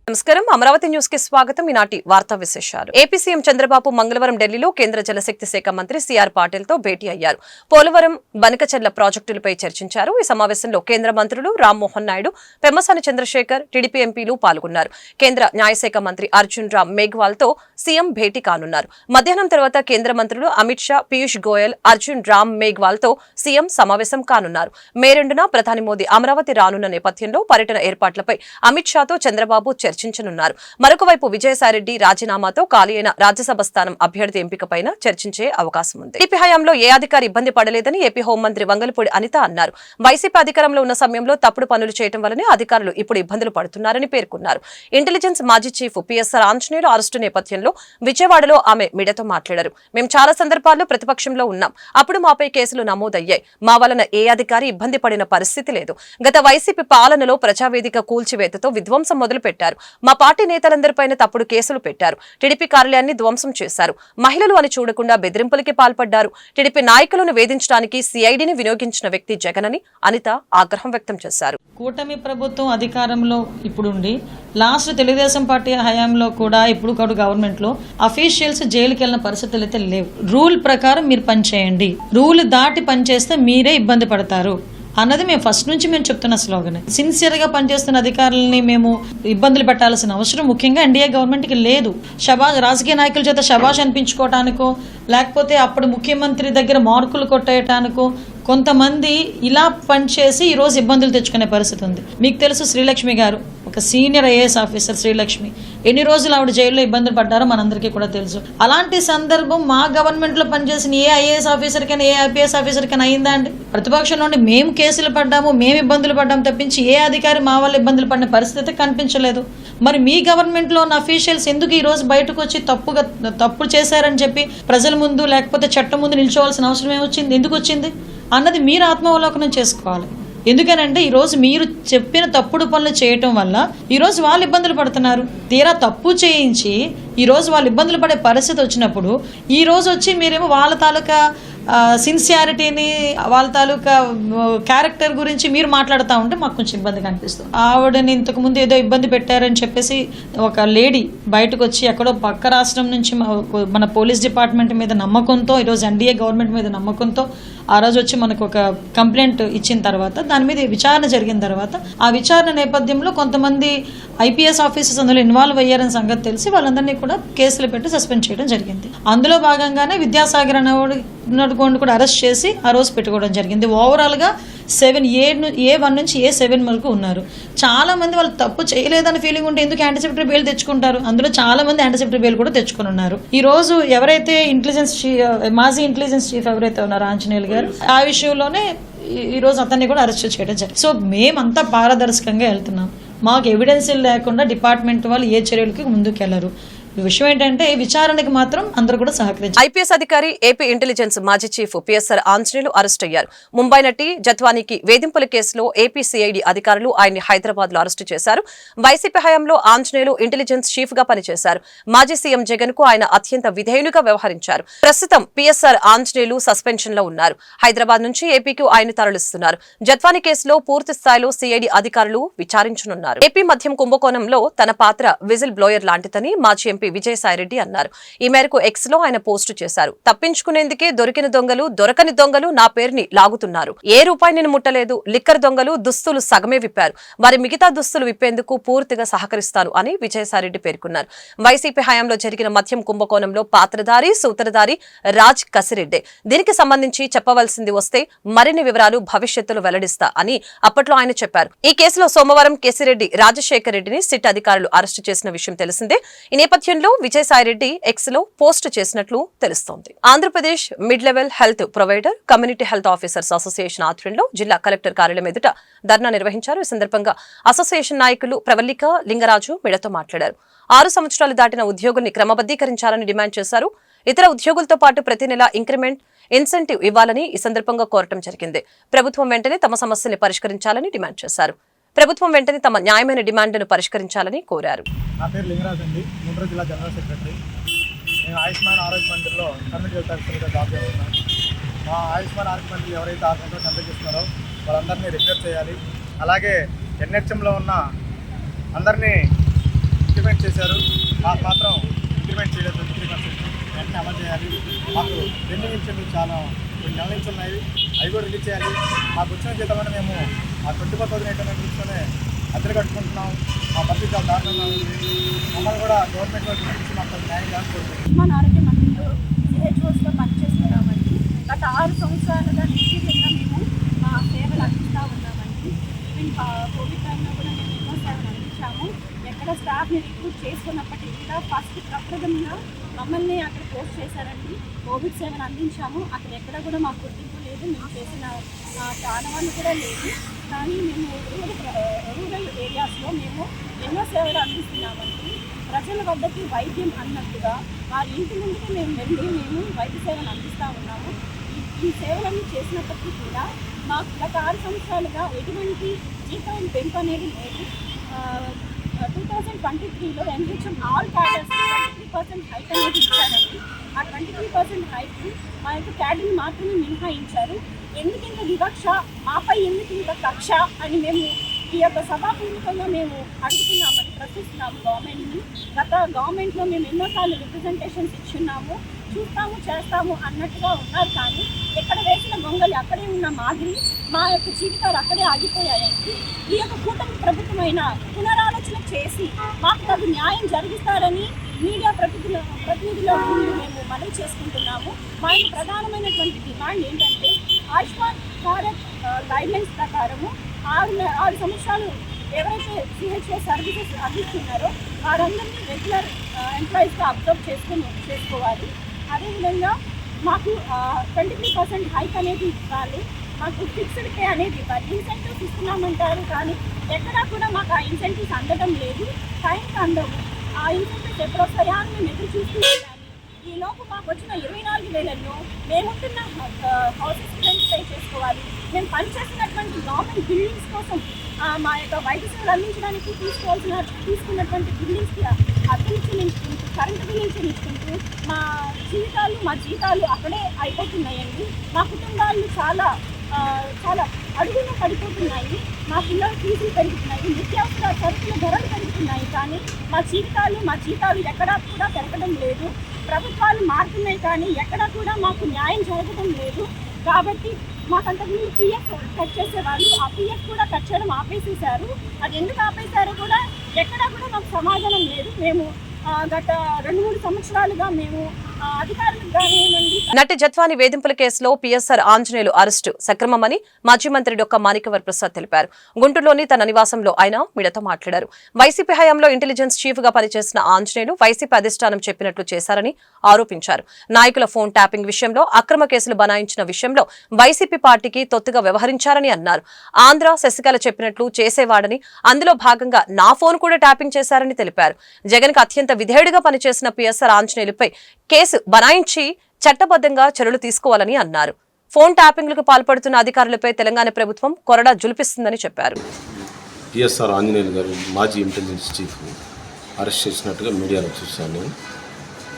నమస్కారం అమరావతి న్యూస్ కి స్వాగతం. ఈనాటి వార్తా విశేషాలు. ఏపీ సీఎం చంద్రబాబు మంగళవారం ఢిల్లీలో కేంద్ర జలశక్తి శాఖ మంత్రి సిఆర్ పాటిల్ తో భేటీ అయ్యారు. పోలవరం బనకచెర్ల ప్రాజెక్టులపై చర్చించారు. ఈ సమావేశంలో కేంద్ర మంత్రులు రామ్మోహన్ నాయుడు, పెమ్మసాని చంద్రశేఖర్, టీడీపీ ఎంపీలు పాల్గొన్నారు. కేంద్ర న్యాయశాఖ మంత్రి అర్జున్ రామ్ మేఘ్వాల్ తో సీఎం భేటీ కానున్నారు. మధ్యాహ్నం తర్వాత కేంద్ర మంత్రులు అమిత్ షా, పీయూష్ గోయల్, అర్జున్ రామ్ మేఘ్వాల్ తో సీఎం సమావేశం కానున్నారు. మే 2న ప్రధాని మోదీ అమరావతి రానున్న నేపథ్యంలో పర్యటన ఏర్పాట్లపై అమిత్ షాతో చంద్రబాబు చర్చించనున్నారు. మరొక వైపు విజయసాయిరెడ్డి రాజీనామాతో ఖాళీ అయిన రాజ్యసభ స్థానం అభ్యర్థి ఎంపికపై చర్చించే అవకాశం ఉంది. టీడీపీ హయాంలో ఏ అధికారి ఇబ్బంది పడలేదని ఏపీ హోంమంత్రి వంగలపూడి అనిత అన్నారు. వైసీపీ అధికారంలో ఉన్న సమయంలో తప్పుడు పనులు చేయడం వల్లనే అధికారులు ఇప్పుడు ఇబ్బందులు పడుతున్నారని పేర్కొన్నారు. ఇంటెలిజెన్స్ మాజీ చీఫ్ పిఎస్ఆర్ ఆంజనేయులు అరెస్టు నేపథ్యంలో విజయవాడలో ఆమె మీడియాతో మాట్లాడారు. మేము చాలా సందర్భాల్లో ప్రతిపక్షంలో ఉన్నాం. అప్పుడు మాపై కేసులు నమోదయ్యాయి. మా వలన ఏ అధికారి ఇబ్బంది పడిన పరిస్థితి లేదు. గత వైసీపీ పాలనలో ప్రజావేదిక కూల్చివేతతో విధ్వంసం మొదలుపెట్టారు. మా పార్టీ నేతలందరిపైన తప్పుడు కేసులు పెట్టారు. టీడీపీ కార్యాలయాన్ని ధ్వంసం చేశారు. మహిళలు అని చూడకుండా బెదిరింపులకి పాల్పడ్డారు. టీడీపీ నాయకులను వేధించడానికి సిఐడిని వినియోగించిన వ్యక్తి జగన్ అని అనిత ఆగ్రహం వ్యక్తం చేశారు. కూటమి ప్రభుత్వం అధికారంలో ఇప్పుడుండి లాస్ట్ తెలుగుదేశం పార్టీ హయాంలో కూడా ఇప్పుడు గవర్నమెంట్ లో అఫీషియల్స్ జైలుకి వెళ్ళిన పరిస్థితులు అయితే లేవు. రూల్ ప్రకారం మీరు పనిచేయండి, రూల్ దాటి పనిచేస్తే మీరే ఇబ్బంది పడతారు అన్నది మేము ఫస్ట్ నుంచి మేము చెప్తున్న స్లోగన్. సిన్సియర్ గా పనిచేస్తున్న అధికారులని మేము ఇబ్బందులు పెట్టాల్సిన అవసరం ముఖ్యంగా ఎన్డీఏ గవర్నమెంట్ కి లేదు. రాజకీయ నాయకుల చేత శబాష్ అనిపించుకోవటానికో లేకపోతే అప్పుడు ముఖ్యమంత్రి దగ్గర మార్కులు కొట్టేయటానికో కొంతమంది ఇలా పనిచేసి ఈ రోజు ఇబ్బందులు తెచ్చుకునే పరిస్థితి ఉంది. మీకు తెలుసు శ్రీలక్ష్మి గారు ఒక సీనియర్ ఐఏఎస్ ఆఫీసర్. శ్రీలక్ష్మి ఎన్ని రోజులు ఆవిడ జైల్లో ఇబ్బందులు పడ్డారో మనందరికీ కూడా తెలుసు. అలాంటి సందర్భం మా గవర్నమెంట్ లో పనిచేసిన ఏ ఐఏఎస్ ఆఫీసర్ కైనా ఏ ఐపీఎస్ ఆఫీసర్ కైనా అయిందా అండి? ప్రతిపక్షం నుండి మేము కేసులు పడ్డాము, మేము ఇబ్బందులు పడ్డాము తప్పించి ఏ అధికారి మా వల్ల ఇబ్బందులు పడిన పరిస్థితి కనిపించలేదు. మరి మీ గవర్నమెంట్ లో ఉన్న అఫీషియల్స్ ఎందుకు ఈ రోజు బయటకు వచ్చి తప్పు చేశారని చెప్పి ప్రజల ముందు లేకపోతే చట్టం ముందు నిల్చోవాల్సిన అవసరం ఏమొచ్చింది, ఎందుకు వచ్చింది అన్నది మీరు ఆత్మావలోకనం చేసుకోవాలి. ఎందుకనంటే ఈరోజు మీరు చెప్పిన తప్పుడు పనులు చేయటం వల్ల ఈరోజు వాళ్ళు ఇబ్బందులు పడుతున్నారు. తీరా తప్పు చేయించి ఈరోజు వాళ్ళు ఇబ్బందులు పడే పరిస్థితి వచ్చినప్పుడు ఈ రోజు వచ్చి మీరేమో వాళ్ళ తాలూకా సిన్సియారిటీని వాళ్ళ తాలూకా క్యారెక్టర్ గురించి మీరు మాట్లాడుతూ ఉంటే మాకు కొంచెం ఇబ్బందిగా అనిపిస్తుంది. ఆవిడని ఇంతకుముందు ఏదో ఇబ్బంది పెట్టారని చెప్పేసి ఒక లేడీ బయటకు వచ్చి ఎక్కడో పక్క రాష్ట్రం నుంచి మన పోలీస్ డిపార్ట్మెంట్ మీద నమ్మకంతో ఈరోజు ఎన్డీఏ గవర్నమెంట్ మీద నమ్మకంతో ఆ రోజు వచ్చి మనకు ఒక కంప్లైంట్ ఇచ్చిన తర్వాత దాని మీద విచారణ జరిగిన తర్వాత ఆ విచారణ నేపథ్యంలో కొంతమంది ఐపీఎస్ ఆఫీసర్స్ అందులో ఇన్వాల్వ్ అయ్యారని సంగతి తెలిసి వాళ్ళందరినీ కూడా కేసులు పెట్టి సస్పెండ్ చేయడం జరిగింది. అందులో భాగంగానే విద్యాసాగర్ అనేవాడు కూడా అరెస్ట్ చేసి ఆ రోజు పెట్టుకోవడం జరిగింది. ఓవరాల్ గా 7A1 నుంచి A7 వరకు ఉన్నారు. చాలా మంది వాళ్ళు తప్పు చేయలేదని ఫీలింగ్ ఉంటే ఎందుకు యాంటిసిపేటరీ బెయిల్ తెచ్చుకుంటారు? అందులో చాలా మంది యాంటిసిపేటరీ బెయిల్ కూడా తెచ్చుకుని ఉన్నారు. ఈ రోజు ఎవరైతే మాజీ ఇంటెలిజెన్స్ చీఫ్ ఎవరైతే ఉన్నారో ఆంజనేయులు గారు, ఆ విషయంలోనే ఈ రోజు అతన్ని కూడా అరెస్ట్ చేయడం జరిగింది. సో మేమంతా పారదర్శకంగా వెళ్తున్నాం. మాకు ఎవిడెన్స్ లేకుండా డిపార్ట్మెంట్ వాళ్ళు ఏ చర్యలకి ముందుకెళ్లరు. విషయం ఏంటంటే విచారణకు మాత్రం అందరూ కూడా సహకరించారు. ఐపీఎస్ అధికారి ఏపీ ఇంటెలిజెన్స్ మాజీ చీఫ్ పిఎస్ఆర్ ఆంజనేయులు అరెస్ట్ అయ్యారు. ముంబై నటి జత్వానీకి వేధింపుల కేసులో ఏపీ సిఐడి అధికారులు ఆయన్ని హైదరాబాద్ లో అరెస్టు చేశారు. వైసీపీ హయాంలో ఆంజనేయులు ఇంటెలిజెన్స్ చీఫ్ గా పనిచేశారు. మాజీ సీఎం జగన్ కు ఆయన అత్యంత విధేయునిగా వ్యవహరించారు. ప్రస్తుతం పిఎస్ఆర్ ఆంజనేయులు సస్పెన్షన్ లో ఉన్నారు. హైదరాబాద్ నుంచి ఏపీకి ఆయన తరలిస్తున్నారు. జత్వానీ కేసులో పూర్తి స్థాయిలో సిఐడి అధికారులు విచారించనున్నారు. ఏపీ మద్యం కుంభకోణంలో తన పాత్ర విజిల్ బ్లోయర్ లాంటిదని మాజీ ఎంపీ విజయసాయిరెడ్డి అన్నారు. ఈ మేరకు ఎక్స్ లో ఆయన పోస్టు చేశారు. తప్పించుకునేందుకే దొరికిన దొంగలు దొరకని దొంగలు నా పేరుని లాగుతున్నారు. ఏ రూపాయి నేను ముట్టలేదు. లిక్కర్ దొంగలు దుస్తులు సగమే విప్పారు. వారి మిగతా దుస్తులు విప్పేందుకు పూర్తిగా సహకరిస్తారు అని విజయసాయిరెడ్డి పేర్కొన్నారు. వైసీపీ హయాంలో జరిగిన మద్యం కుంభకోణంలో పాత్రధారి సూత్రధారి రాజ్ కసిరెడ్డి. దీనికి సంబంధించి చెప్పవలసింది వస్తే మరిన్ని వివరాలు భవిష్యత్తులో వెల్లడిస్తా అని అప్పట్లో ఆయన చెప్పారు. ఈ కేసులో సోమవారం కేసిరెడ్డి రాజశేఖర్ రెడ్డిని సిట్ అధికారులు అరెస్టు చేసిన విషయం తెలిసిందే. ఈ నేపథ్యంలో విజయసాయిరెడ్డి ఎక్స్ లో పోస్ట్ చేసినట్లు తెలుస్తోంది. Andhra Pradesh mid level health provider community health officers association ఆధ్వర్యంలో జిల్లా కలెక్టర్ కార్యాలయం ఎదుట ధర్నా నిర్వహించారు. ఈ సందర్భంగా అసోసియేషన్ నాయకులు ప్రవల్లిక లింగరాజు మీడియాతో మాట్లాడారు. 6 సంవత్సరాలు దాటిన ఉద్యోగుల్ని క్రమబద్దీకరించాలని డిమాండ్ చేశారు. ఇతర ఉద్యోగులతో పాటు ప్రతి నెల ఇంక్రిమెంట్ ఇన్సెంటివ్ ఇవ్వాలని ఈ సందర్భంగా కోరటం జరిగింది. ప్రభుత్వం వెంటనే తమ సమస్యల్ని పరిష్కరించాలని డిమాండ్ చేశారు. ప్రభుత్వం వెంటనే తమ న్యాయమైన డిమాండ్ను పరిష్కరించాలని కోరారు. నా పేరు లింగరాజ్ అండి, గుంటూరు జిల్లా జనరల్ సెక్రటరీ. నేను ఆయుష్మాన్ ఆరోగ్య మంత్రిలో కమ్యూనిటీ హెల్త్ ఆఫీసర్గా జాబ్ చేస్తున్నాను. మా ఆయుష్మాన్ ఆరోగ్య మంత్రి ఎవరైతే 6 గంటలు కండక్ట్ చేస్తున్నారో వాళ్ళందరినీ రెగ్యులర్ చేయాలి. అలాగే ఎన్హెచ్ఎంలో ఉన్న అందరినీ ఇంప్లిమెంట్ చేశారు, మాకు మాత్రం ఇంప్లిమెంట్ చేయలేదు. 50% వెంటనే అమలు చేయాలి. మాకు పెండింగ్ ఇన్సెంటివ్ చాలా కొన్ని నెలల నుంచి ఉన్నాయి, అవి కూడా రిలీజ్ చేయాలి. మాకు వచ్చిన జీతమని మేము ఆ 24,800 రూపాయలతోనే అద్దెలు కట్టుకుంటున్నాం. మా పరిస్థితి చాలా దారుణంగా ఉంది. మమ్మల్ని కూడా గవర్నమెంట్ వాళ్ళు గురించి మాకు న్యాయం చేయాలనుకుంటున్నాం. మన ఆరోగ్య మండలిలో సిహెచ్ఓస్లో పనిచేస్తున్నామండి. గత 6 సంవత్సరాలుగా నిర్వీర్యంగా మేము మా సేవలు అందిస్తూ ఉన్నామండి. ఈవెన్ కోవిడ్ టైంలో కూడా మేము ఎన్నో సేవలు అందించాము. ఎక్కడ స్టాఫ్ని రిక్రూట్ చేసుకున్నప్పటికీ కూడా ఫస్ట్ ప్రప్రథమంగా మమ్మల్ని అక్కడ పోస్ట్ చేశారండి. కోవిడ్ సేవలు అందించాము. అక్కడ ఎక్కడ కూడా మాకు గుర్తింపు లేదు, మేము చేసిన ఆనవాళ్ళు కూడా లేదు. కానీ మేము రూరల్ ఏరియాస్లో మేము ఎన్నో సేవలు అందిస్తున్నామండి. ప్రజల వద్దకి వైద్యం అన్నట్టుగా వారి ఇంటి ముందుకు మేము మేము వైద్య సేవలు అందిస్తూ ఉన్నాము. ఈ సేవలన్నీ చేసినప్పటికీ కూడా మాకు గత 6 సంవత్సరాలుగా ఎటువంటి జీతం పెంపు అనేది లేదు. 2023లో ఎన్హెచ్ఎం ఆల్ క్యాడర్స్ 23% హైక్ అనేది ఇచ్చారండి. ఆ 23% హైక్ మా యొక్క క్యాడర్ని మాత్రమే మినహాయించారు. ఎందుకింత వివక్ష, మాపై ఎందుకు ఇంత కక్ష అని మేము ఈ యొక్క సభాపూర్వకంగా మేము అడుగుతున్నామని ప్రశ్నిస్తున్నాము గవర్నమెంట్ని. గత గవర్నమెంట్లో మేము ఎన్నోసార్లు రిప్రజెంటేషన్స్ ఇచ్చున్నాము, చూస్తాము చేస్తాము అన్నట్టుగా ఉన్నారు. కానీ ఎక్కడ వేసిన గొంగలి అక్కడే ఉన్న మాదిరి మా యొక్క జీవితాలు అక్కడే ఆగిపోయాయండి. ఈ యొక్క కూటమి ప్రభుత్వమైన పునరాలోచన చేసి మాకు తగు న్యాయం జరిగిస్తారని మీడియా ప్రతినిధుల ముందు మేము మనవి చేసుకుంటున్నాము. మా యొక్క ప్రధానమైనటువంటి డిమాండ్ ఏంటంటే ఆయుష్మాన్ భారత్ గైడ్లైన్స్ ప్రకారము 6 సంవత్సరాలు ఎవరైతే సిహెచ్ఓ సర్వీసెస్ అందిస్తున్నారో వారందరినీ రెగ్యులర్ ఎంప్లాయీస్గా అబ్జర్వ్ చేసుకోవాలి. అదేవిధంగా మాకు 23% హైక్ అనేది ఇవ్వాలి. మాకు ఫిక్స్డ్ పే అనేది ఇవ్వాలి. ఇన్సెంటివ్స్ ఇస్తున్నామంటారు కానీ ఎక్కడా కూడా మాకు ఆ ఇన్సెంటివ్స్ అందడం లేదు, టైంకి అందము. ఆ ఇన్సెంటివ్స్ ఎప్పుడు వస్తాయా అని మేము ఎదురు చూస్తూ ఉండాలి. ఈలోపు మాకు వచ్చిన 24,000లో మేముంటున్న హౌసెస్ రెంట్ పే చేసుకోవాలి. మేము పనిచేస్తున్నటువంటి గవర్నమెంట్ బిల్డింగ్స్ కోసం మా యొక్క వైద్య సేవలు అందించడానికి తీసుకున్నటువంటి బిల్డింగ్స్కి అద్దెలు చెల్లించుకుంటూ, కరెంటు బిల్లులు చెల్లించుకుంటూ మా జీతాలు అక్కడే అయిపోతున్నాయండి. మా కుటుంబాలు చాలా అడుగున పడిపోతున్నాయి. మా పిల్లల ఫీజులు పెరుగుతున్నాయి, నిత్యావసర సరుకుల ధరలు పెరుగుతున్నాయి. కానీ మా జీతాలు ఎక్కడా కూడా పెరగడం లేదు. ప్రభుత్వాలు మారుతున్నాయి కానీ ఎక్కడా కూడా మాకు న్యాయం జరగడం లేదు. కాబట్టి మాకంతకుముందు పిఎఫ్ కట్ చేసేవాళ్ళు, ఆ పిఎఫ్ కూడా కట్ చేయడం ఆపేసేశారు. అది ఎందుకు ఆపేశారో కూడా ఎక్కడా కూడా మాకు సమాధానం లేదు. మేము గత 2-3 సంవత్సరాలుగా మేము అధికారులకు కానివ్వండి. నటి జత్వాని వేధింపుల కేసులో పిఎస్ఆర్ ఆంజనేయులు అరెస్టు సక్రమమని మాజీ మంత్రి డొక్క మాణిక్యవర్ ప్రసాద్ తెలిపారు. గుంటూరులోని తన నివాసంలో ఆయన మీడియాతో మాట్లాడారు. వైసీపీ హయాంలో ఇంటెలిజెన్స్ చీఫ్ గా పనిచేసిన ఆంజనేయులు వైసీపీ అధిష్టానం చెప్పినట్లు చేశారని ఆరోపించారు. నాయకుల ఫోన్ ట్యాపింగ్ విషయంలో అక్రమ కేసులు బనాయించిన విషయంలో వైసీపీ పార్టీకి తొత్తుగా వ్యవహరించారని అన్నారు. ఆంధ్ర శశికళ చెప్పినట్లు చేసేవాడని, అందులో భాగంగా నా ఫోన్ కూడా ట్యాపింగ్ చేశారని తెలిపారు. జగన్ కు అత్యంత విధేయుడిగా పనిచేసిన పిఎస్ఆర్ ఆంజనేయులపై కేసు బనాయించి చట్టబద్ధంగా చర్యలు తీసుకోవాలని అన్నారు. ఫోన్ ట్యాపింగ్లకు పాల్పడుతున్న అధికారులపై తెలంగాణ ప్రభుత్వం కొరడా జులిపిస్తుందని చెప్పారు. పిఎస్ఆర్ ఆంజనేయులు గారు మాజీ ఇంటెలిజెన్స్ చీఫ్ అరెస్ట్ చేసినట్టుగా మీడియాలో చూశాను.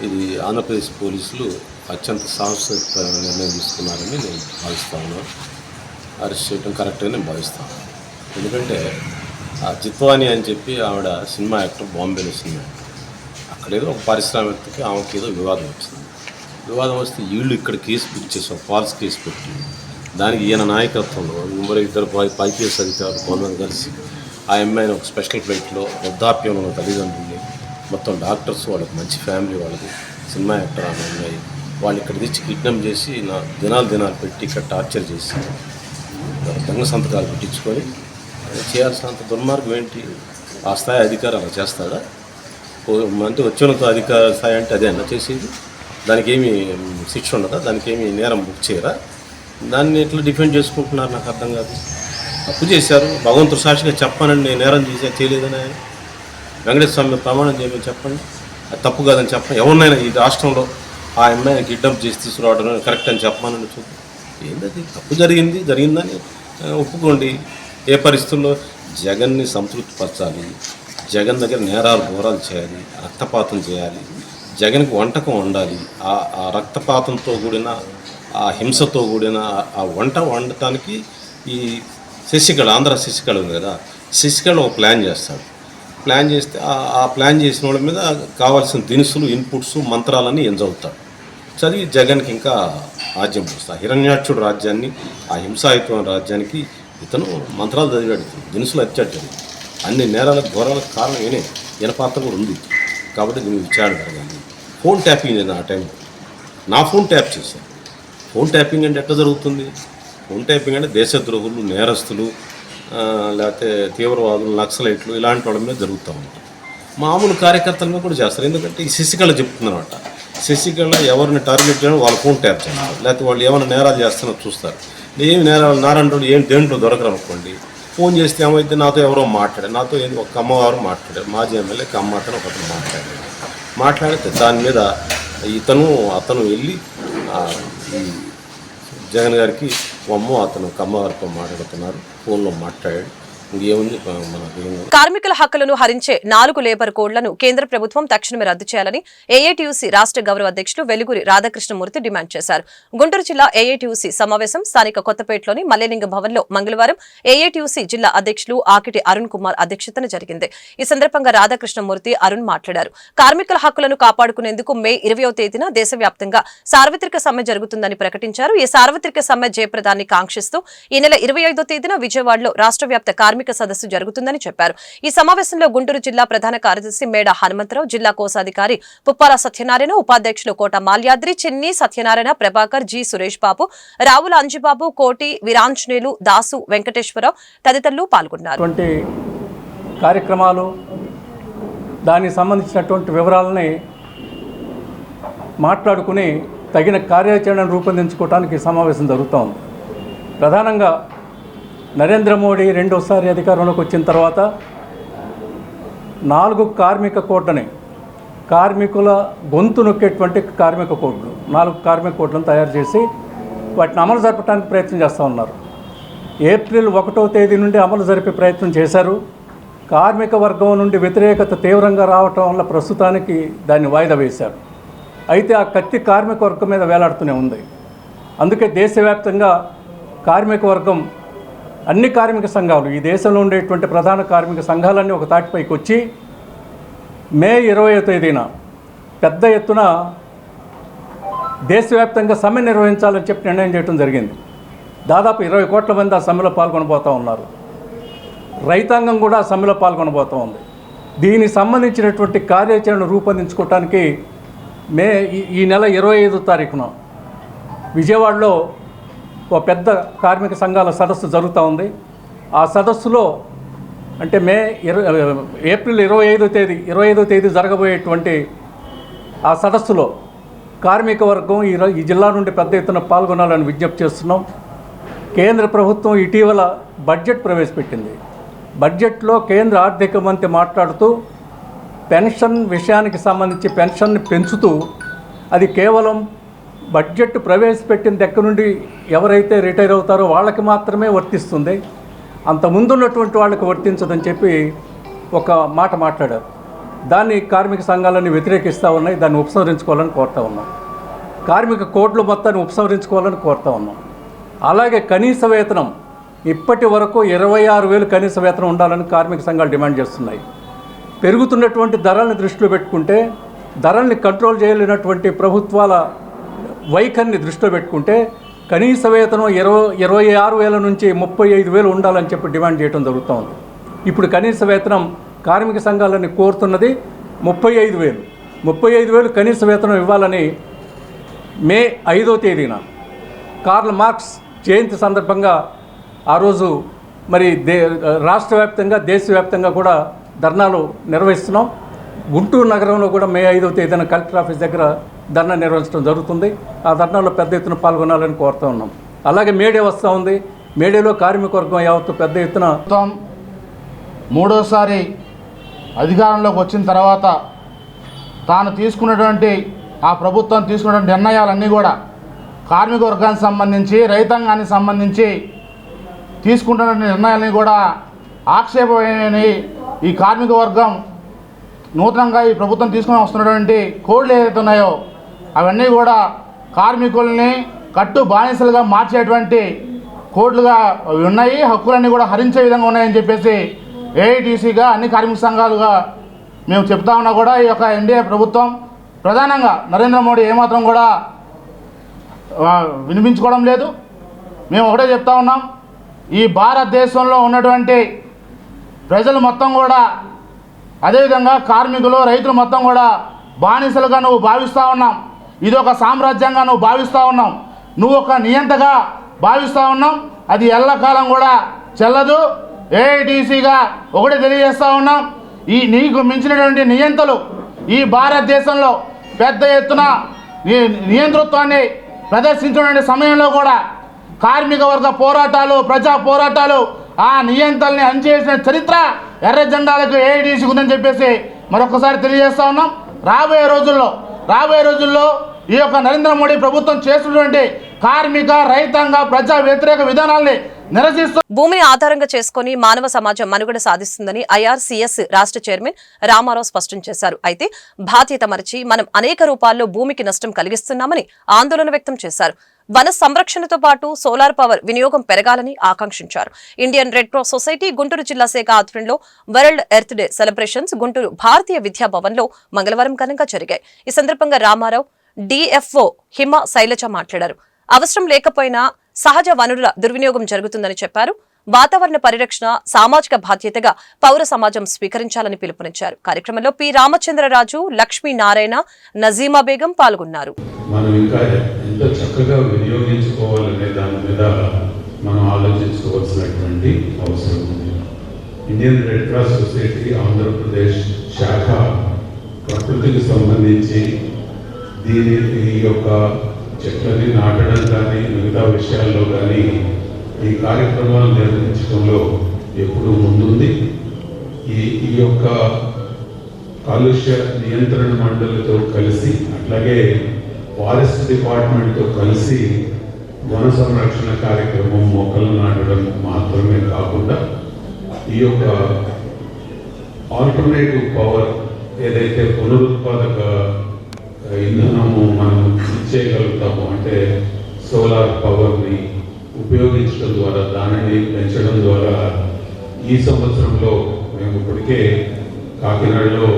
ఇది ఆంధ్రప్రదేశ్ పోలీసులు అత్యంత సాహసోపేతమైన నిర్ణయం తీసుకున్నారని నేను భావిస్తా ఉన్నాను. అరెస్ట్ చేయడం కరెక్ట్గా నేను భావిస్తాను. ఎందుకంటే ఆ జిత్వాని అని చెప్పి ఆవిడ సినిమా యాక్టర్, బాంబేలో సినిమా యాక్టర్. అక్కడేదో ఒక పారిశ్రామికకి ఆమెకి ఏదో వివాదం వచ్చింది. వివాదం వస్తే వీళ్ళు ఇక్కడ కేసు బుక్ చేసాం, ఫాల్స్ కేసు పెట్టి దానికి ఈయన నాయకత్వంలో మరి 2 ఐపీఎస్ అధికారులు కొంతమంది కలిసి ఆ అమ్మాయిని ఒక స్పెషల్ ఫ్లైట్లో వృద్ధాప్యంలో ఉన్న తల్లిదండ్రుల్ని, మొత్తం డాక్టర్స్, వాళ్ళకి మంచి ఫ్యామిలీ, వాళ్ళకి సినిమా యాక్టర్ ఆమె అమ్మాయి, వాళ్ళు ఇక్కడ తెచ్చి కిడ్నాప్ చేసి దినాలు పెట్టి ఇక్కడ టార్చర్ చేసి దొంగ సంతకాలు పెట్టించుకొని చేయాల్సినంత దుర్మార్గం ఏంటి? ఆ స్థాయి అధికారి అలా చేస్తాడా? అంటే వచ్చేంత అధికార స్థాయి అంటే అదే అన్న చేసేది. దానికి ఏమి శిక్ష ఉండదా? దానికి ఏమి నేరం బుక్ చేయరా? దాన్ని ఎట్లా డిఫెండ్ చేసుకుంటున్నారు నాకు అర్థం కాదు. తప్పు చేశారు, భగవంతుడు సాక్షిగా చెప్పానండి నేను నేరం చేయలేదని. వెంకటేశ్వర స్వామి ప్రమాణం చేయమని చెప్పండి, అది తప్పు కాదని చెప్పండి. ఎవరినైనా ఈ రాష్ట్రంలో ఆ అమ్మాయిని కిడ్నాప్ చేసి తీసుకురావడం కరెక్ట్ అని చెప్పానని చూద్దాం. ఏంటది? తప్పు జరిగిందని ఒప్పుకోండి. ఏ పరిస్థితుల్లో జగన్ని సంతృప్తిపరచాలి, జగన్ దగ్గర నేరాలు ఘోరాలు చేయాలి, రక్తపాతం చేయాలి, జగన్కి వంటకం వండాలి. ఆ రక్తపాతంతో కూడిన, ఆ హింసతో కూడిన ఆ వండటానికి ఈ శశికళ, ఆంధ్ర శశికళ ఉంది కదా, శశికళ ఒక ప్లాన్ చేస్తాడు. ప్లాన్ చేస్తే ఆ ప్లాన్ చేసిన వాళ్ళ మీద కావాల్సిన దినుసులు ఇన్పుట్స్ మంత్రాలన్నీ ఏం చదువుతాడు. చదివి జగన్కి ఇంకా రాజ్యం వస్తాయి. హిరణ్యాక్షుడు రాజ్యాన్ని, ఆ హింసాయుతమైన రాజ్యానికి ఇతను మంత్రాలు చదివాడు, దినుసులు అత్యాడు. అన్ని నేరాలకు ఘోరాలకు కారణం ఈయన పాత్ర కూడా ఉంది. కాబట్టి దీన్ని విచారణ జరగాలి. ఫోన్ ట్యాపింగ్ నేను ఆ టైంలో నా ఫోన్ ట్యాప్ చేశాను. ఫోన్ ట్యాపింగ్ అంటే ఎట్లా జరుగుతుంది? ఫోన్ ట్యాపింగ్ అంటే దేశద్రోహులు, నేరస్తులు, లేకపోతే తీవ్రవాదులు, నక్సలైట్లు ఇలాంటి వాళ్ళ మీద జరుగుతూ ఉంటుంది. మామూలు కార్యకర్తల మీద కూడా చేస్తారు. ఎందుకంటే ఈ శశికళ చెప్తుందన్నమాట. శశికళ ఎవరిని టార్గెట్ చేయడం వాళ్ళ ఫోన్ ట్యాప్ చేస్తారు. లేకపోతే వాళ్ళు ఏమైనా నేరాలు చేస్తున్నారో చూస్తారు. ఏమి నేరాలు నారంటోడు ఏం దేంట్లో దొరకరు అనుకోండి, ఫోన్ చేస్తే ఏమైతే నాతో ఎవరో మాట్లాడారు, నాతో ఒక అమ్మవారు మాట్లాడారు, మాజీ ఎమ్మెల్యే అమ్మతను ఒకతను మాట్లాడితే దాని మీద అతను వెళ్ళి ఈ జగన్ గారికి అతను కమ్మవారితో మాట్లాడుతున్నారు, ఫోన్లో మాట్లాడాడు. ఇంకేముంది మన కార్మికుల హక్కులను హరించే 4 లేబర్ కోడ్లను కేంద్ర ప్రభుత్వం తక్షణమే రద్దు చేయాలని ఏఐటీయూసీ రాష్ట్ర గౌరవ అధ్యక్షులు వెలుగురి రాధాకృష్ణమూర్తి డిమాండ్ చేశారు. గుంటూరు జిల్లా ఏఐటీయూసీ సమావేశం స్థానిక కొత్తపేటలోని మల్లేలింగ భవన్లో మంగళవారం ఏఐటీయూసీ జిల్లా అధ్యక్షులు ఆకిటి అరుణ్ కుమార్ అధ్యక్షతన జరిగింది. ఈ సందర్భంగా రాధాకృష్ణమూర్తి అరుణ్ మాట్లాడారు. కార్మికుల హక్కులను కాపాడుకునేందుకు మే 20వ తేదీన దేశవ్యాప్తంగా సార్వత్రిక సమ్మె జరుగుతుందని ప్రకటించారు. ఈ సార్వత్రిక సమ్మె జయప్రదాన్ని కాంక్షిస్తూ ఈ నెల 25వ తేదీన విజయవాడలో రాష్ట్ర వ్యాప్త కార్మిక సదస్సు జరుగుతుందని చెప్పారు. ఈ సమావేశంలో గుంటూరు జిల్లా ప్రధాన కార్యదర్శి మేడ హనుమంతరావు, జిల్లా కోశాధికారి పుప్పాల సత్యనారాయణ, ఉపాధ్యక్షులు కోట మాల్యాద్రి, చిన్ని సత్యనారాయణ, ప్రభాకర్, జి సురేష్ బాబు, రావుల అంజిబాబు, కోటి వీరాంజనేయులు, దాసు వెంకటేశ్వరరావు తదితరులు పాల్గొన్నారు. కార్యక్రమాలు దానికి సంబంధించినటువంటి వివరాలని మాట్లాడుకుని తగిన కార్యాచరణను రూపొందించుకోవడానికి సమావేశం జరుగుతోంది. ప్రధానంగా నరేంద్ర మోడీ రెండోసారి అధికారంలోకి వచ్చిన తర్వాత 4 కార్మిక కోడ్లని, కార్మికుల గొంతు నొక్కేటువంటి కార్మిక కోడ్లు, 4 కార్మిక కోడ్లను తయారు చేసి వాటిని అమలు జరపడానికి ప్రయత్నం చేస్తూ ఉన్నారు. ఏప్రిల్ 1వ తేదీ నుండి అమలు జరిపే ప్రయత్నం చేశారు. కార్మిక వర్గం నుండి వ్యతిరేకత తీవ్రంగా రావటం వల్ల ప్రస్తుతానికి దాన్ని వాయిదా వేశారు. అయితే ఆ కత్తి కార్మిక వర్గం మీద వేలాడుతూనే ఉంది. అందుకే దేశవ్యాప్తంగా కార్మిక వర్గం, అన్ని కార్మిక సంఘాలు, ఈ దేశంలో ఉండేటువంటి ప్రధాన కార్మిక సంఘాలన్నీ ఒక తాటిపైకి వచ్చి మే 20వ తేదీన పెద్ద ఎత్తున దేశవ్యాప్తంగా సమ్మె నిర్వహించాలని చెప్పి నిర్ణయం చేయడం జరిగింది. దాదాపు 20 కోట్ల మంది ఆ సమ్మెలో పాల్గొనబోతూ ఉన్నారు. రైతాంగం కూడా ఆ సమ్మెలో పాల్గొనబోతూ ఉంది. దీనికి సంబంధించినటువంటి కార్యాచరణ రూపొందించుకోవటానికి ఈ నెల 25వ తారీఖున విజయవాడలో ఓ పెద్ద కార్మిక సంఘాల సదస్సు జరుగుతూ ఉంది. ఆ సదస్సులో అంటే ఏప్రిల్ 25వ తేదీ జరగబోయేటువంటి ఆ సదస్సులో కార్మిక వర్గం ఈ జిల్లా నుండి పెద్ద ఎత్తున పాల్గొనాలని విజ్ఞప్తి చేస్తున్నాం. కేంద్ర ప్రభుత్వం ఇటీవల బడ్జెట్ ప్రవేశపెట్టింది. బడ్జెట్లో కేంద్ర ఆర్థిక మంత్రి మాట్లాడుతూ పెన్షన్ విషయానికి సంబంధించి పెన్షన్ని పెంచుతూ అది కేవలం బడ్జెట్ ప్రవేశపెట్టిన దగ్గర నుండి ఎవరైతే రిటైర్ అవుతారో వాళ్ళకి మాత్రమే వర్తిస్తుంది, అంత ముందున్నటువంటి వాళ్ళకి వర్తించదని చెప్పి ఒక మాట మాట్లాడారు. దాన్ని కార్మిక సంఘాలన్నీ వ్యతిరేకిస్తూ ఉన్నాయి. దాన్ని ఉపసంహరించుకోవాలని కోరుతూ ఉన్నాం. కార్మిక కోడ్లు మొత్తాన్ని ఉపసంహరించుకోవాలని కోరుతూ ఉన్నాం. అలాగే కనీస వేతనం ఇప్పటి వరకు 26,000 కనీస వేతనం ఉండాలని కార్మిక సంఘాలు డిమాండ్ చేస్తున్నాయి. పెరుగుతున్నటువంటి ధరల్ని దృష్టిలో పెట్టుకుంటే, ధరల్ని కంట్రోల్ చేయలేనటువంటి ప్రభుత్వాల వైఖరిని దృష్టిలో పెట్టుకుంటే కనీస వేతనం 26,000 నుంచి 35,000 ఉండాలని చెప్పి డిమాండ్ చేయడం జరుగుతోంది. ఇప్పుడు కనీస వేతనం కార్మిక సంఘాలని కోరుతున్నది 35,000. 35,000 కనీస వేతనం ఇవ్వాలని మే 5వ తేదీన కార్ల్ మార్క్స్ జయంతి సందర్భంగా ఆ రోజు మరి రాష్ట్ర వ్యాప్తంగా దేశవ్యాప్తంగా కూడా ధర్నాలు నిర్వహిస్తున్నాం. గుంటూరు నగరంలో కూడా మే 5వ తేదీన కలెక్టర్ ఆఫీస్ దగ్గర ధర్నా నిర్వహించడం జరుగుతుంది. ఆ ధర్నాలో పెద్ద ఎత్తున పాల్గొనాలని కోరుతూ ఉన్నాం. అలాగే మేడే వస్తూ ఉంది. మేడేలో కార్మిక వర్గం యావత్తు పెద్ద ఎత్తున మూడోసారి అధికారంలోకి వచ్చిన తర్వాత తాను తీసుకున్నటువంటి ఆ ప్రభుత్వం తీసుకున్నటువంటి నిర్ణయాలన్నీ కూడా కార్మిక వర్గానికి సంబంధించి, రైతాంగానికి సంబంధించి తీసుకుంటున్న నిర్ణయాలన్నీ కూడా ఆక్షేపమైనవి. ఈ కార్మిక వర్గం నూతనంగా ఈ ప్రభుత్వం తీసుకుని వస్తున్నటువంటి కోడ్లు ఏదైతే ఉన్నాయో అవన్నీ కూడా కార్మికుల్ని కట్టు బానిసలుగా మార్చేటువంటి కోడ్లుగా ఉన్నాయి. హక్కులన్నీ కూడా హరించే విధంగా ఉన్నాయని చెప్పేసి ఏఐటీసీగా అన్ని కార్మిక సంఘాలుగా మేము చెప్తా ఉన్నా కూడా ఈ యొక్క ఎన్డీఏ ప్రభుత్వం ప్రధానంగా నరేంద్ర మోడీ ఏమాత్రం కూడా వినిపించుకోవడం లేదు. మేము ఒకటే చెప్తా ఉన్నాం, ఈ భారతదేశంలో ఉన్నటువంటి ప్రజలు మొత్తం కూడా, అదేవిధంగా కార్మికులు, రైతులు మొత్తం కూడా బానిసలుగా నువ్వు భావిస్తూ ఉన్నాం. ఇది ఒక సామ్రాజ్యంగా నువ్వు భావిస్తూ ఉన్నాం. నువ్వు ఒక నియంతగా భావిస్తూ ఉన్నాం. అది ఎల్లకాలం కూడా చెల్లదు. ఏఐటీసీగా ఒకటే తెలియజేస్తూ ఉన్నాం, ఈ నీకు మించినటువంటి నియంతలు ఈ భారతదేశంలో పెద్ద ఎత్తున నియంతృత్వాన్ని ప్రదర్శించిన సమయంలో కూడా కార్మిక వర్గ పోరాటాలు, ప్రజా పోరాటాలు, ఆ నియంత్రణని అణిచేసిన చరిత్ర ఎర్ర జెండాలకు ఏఐటీసీకి ఉందని చెప్పేసి మరొకసారి తెలియజేస్తా ఉన్నాం. రాబోయే రోజుల్లో ఈ యొక్క నరేంద్ర మోడీ ప్రభుత్వం చేస్తున్నటువంటి కార్మిక, రైతాంగ, ప్రజా వ్యతిరేక విధానాల్ని నిరసిస్తూ భూమిని ఆధారంగా చేసుకుని మానవ సమాజం మనుగడ సాధిస్తుందని ఐఆర్సీఎస్ రాష్ట్ర చైర్మన్ రామారావు స్పష్టం చేశారు. అయితే బాధ్యత మరచి మనం అనేక రూపాల్లో భూమికి నష్టం కలిగిస్తున్నామని ఆందోళన వ్యక్తం చేశారు. వన సంరక్షణతో పాటు సోలార్ పవర్ వినియోగం పెరగాలని ఆకాంక్షించారు. Indian Red Cross Society Guntur జిల్లా శాఖ ఆధ్వర్యంలో World Earth Day celebrations Guntur Bharatiya Vidya భవన్లో మంగళవారం ఘనంగా జరిగాయి. ఈ సందర్భంగా రామారావు, డిఎఫ్ఓ హిమ శైలజ మాట్లాడారు. అవసరం లేకపోయినా సహజ వనరుల దుర్వినియోగం జరుగుతుందని చెప్పారు. వాతావరణ పరిరక్షణ సామాజిక బాధ్యతగా పౌర సమాజం స్వీకరించాలని పిలుపునిచ్చారు. కార్యక్రమంలో పి రామచంద్రరాజు, లక్ష్మీనారాయణ, నజీమా బేగం పాల్గొన్నారు. మనం ఇంకా ఎంత చక్కగా వినియోగించుకోవాలనే దాని మీద మనం ఆలోచించుకోవాల్సినటువంటి అవసరం ఉంది. Indian Red Cross society Andhra Pradesh శాఖ ప్రకృతికి సంబంధించి ఈ యొక్క చెట్లని నాటడం కానీ మిగతా విషయాల్లో కానీ ఈ కార్యక్రమాలు నిర్వహించడంలో ఎప్పుడూ ముందుంది. ఈ యొక్క కాలుష్య నియంత్రణ మండలితో కలిసి, అట్లాగే ఫారెస్ట్ డిపార్ట్మెంట్తో కలిసి వన సంరక్షణ కార్యక్రమం, మొక్కలు నాటడం మాత్రమే కాకుండా ఈ యొక్క ఆల్టర్నేటివ్ పవర్ ఏదైతే పునరుత్పాదక ఇంధనము మనం ఇచ్చేయగలుగుతాము, అంటే సోలార్ పవర్ని ఉపయోగించడం ద్వారా, దానిని పెంచడం ద్వారా ఈ సంవత్సరంలో మేము ఇప్పటికే కాకినాడలో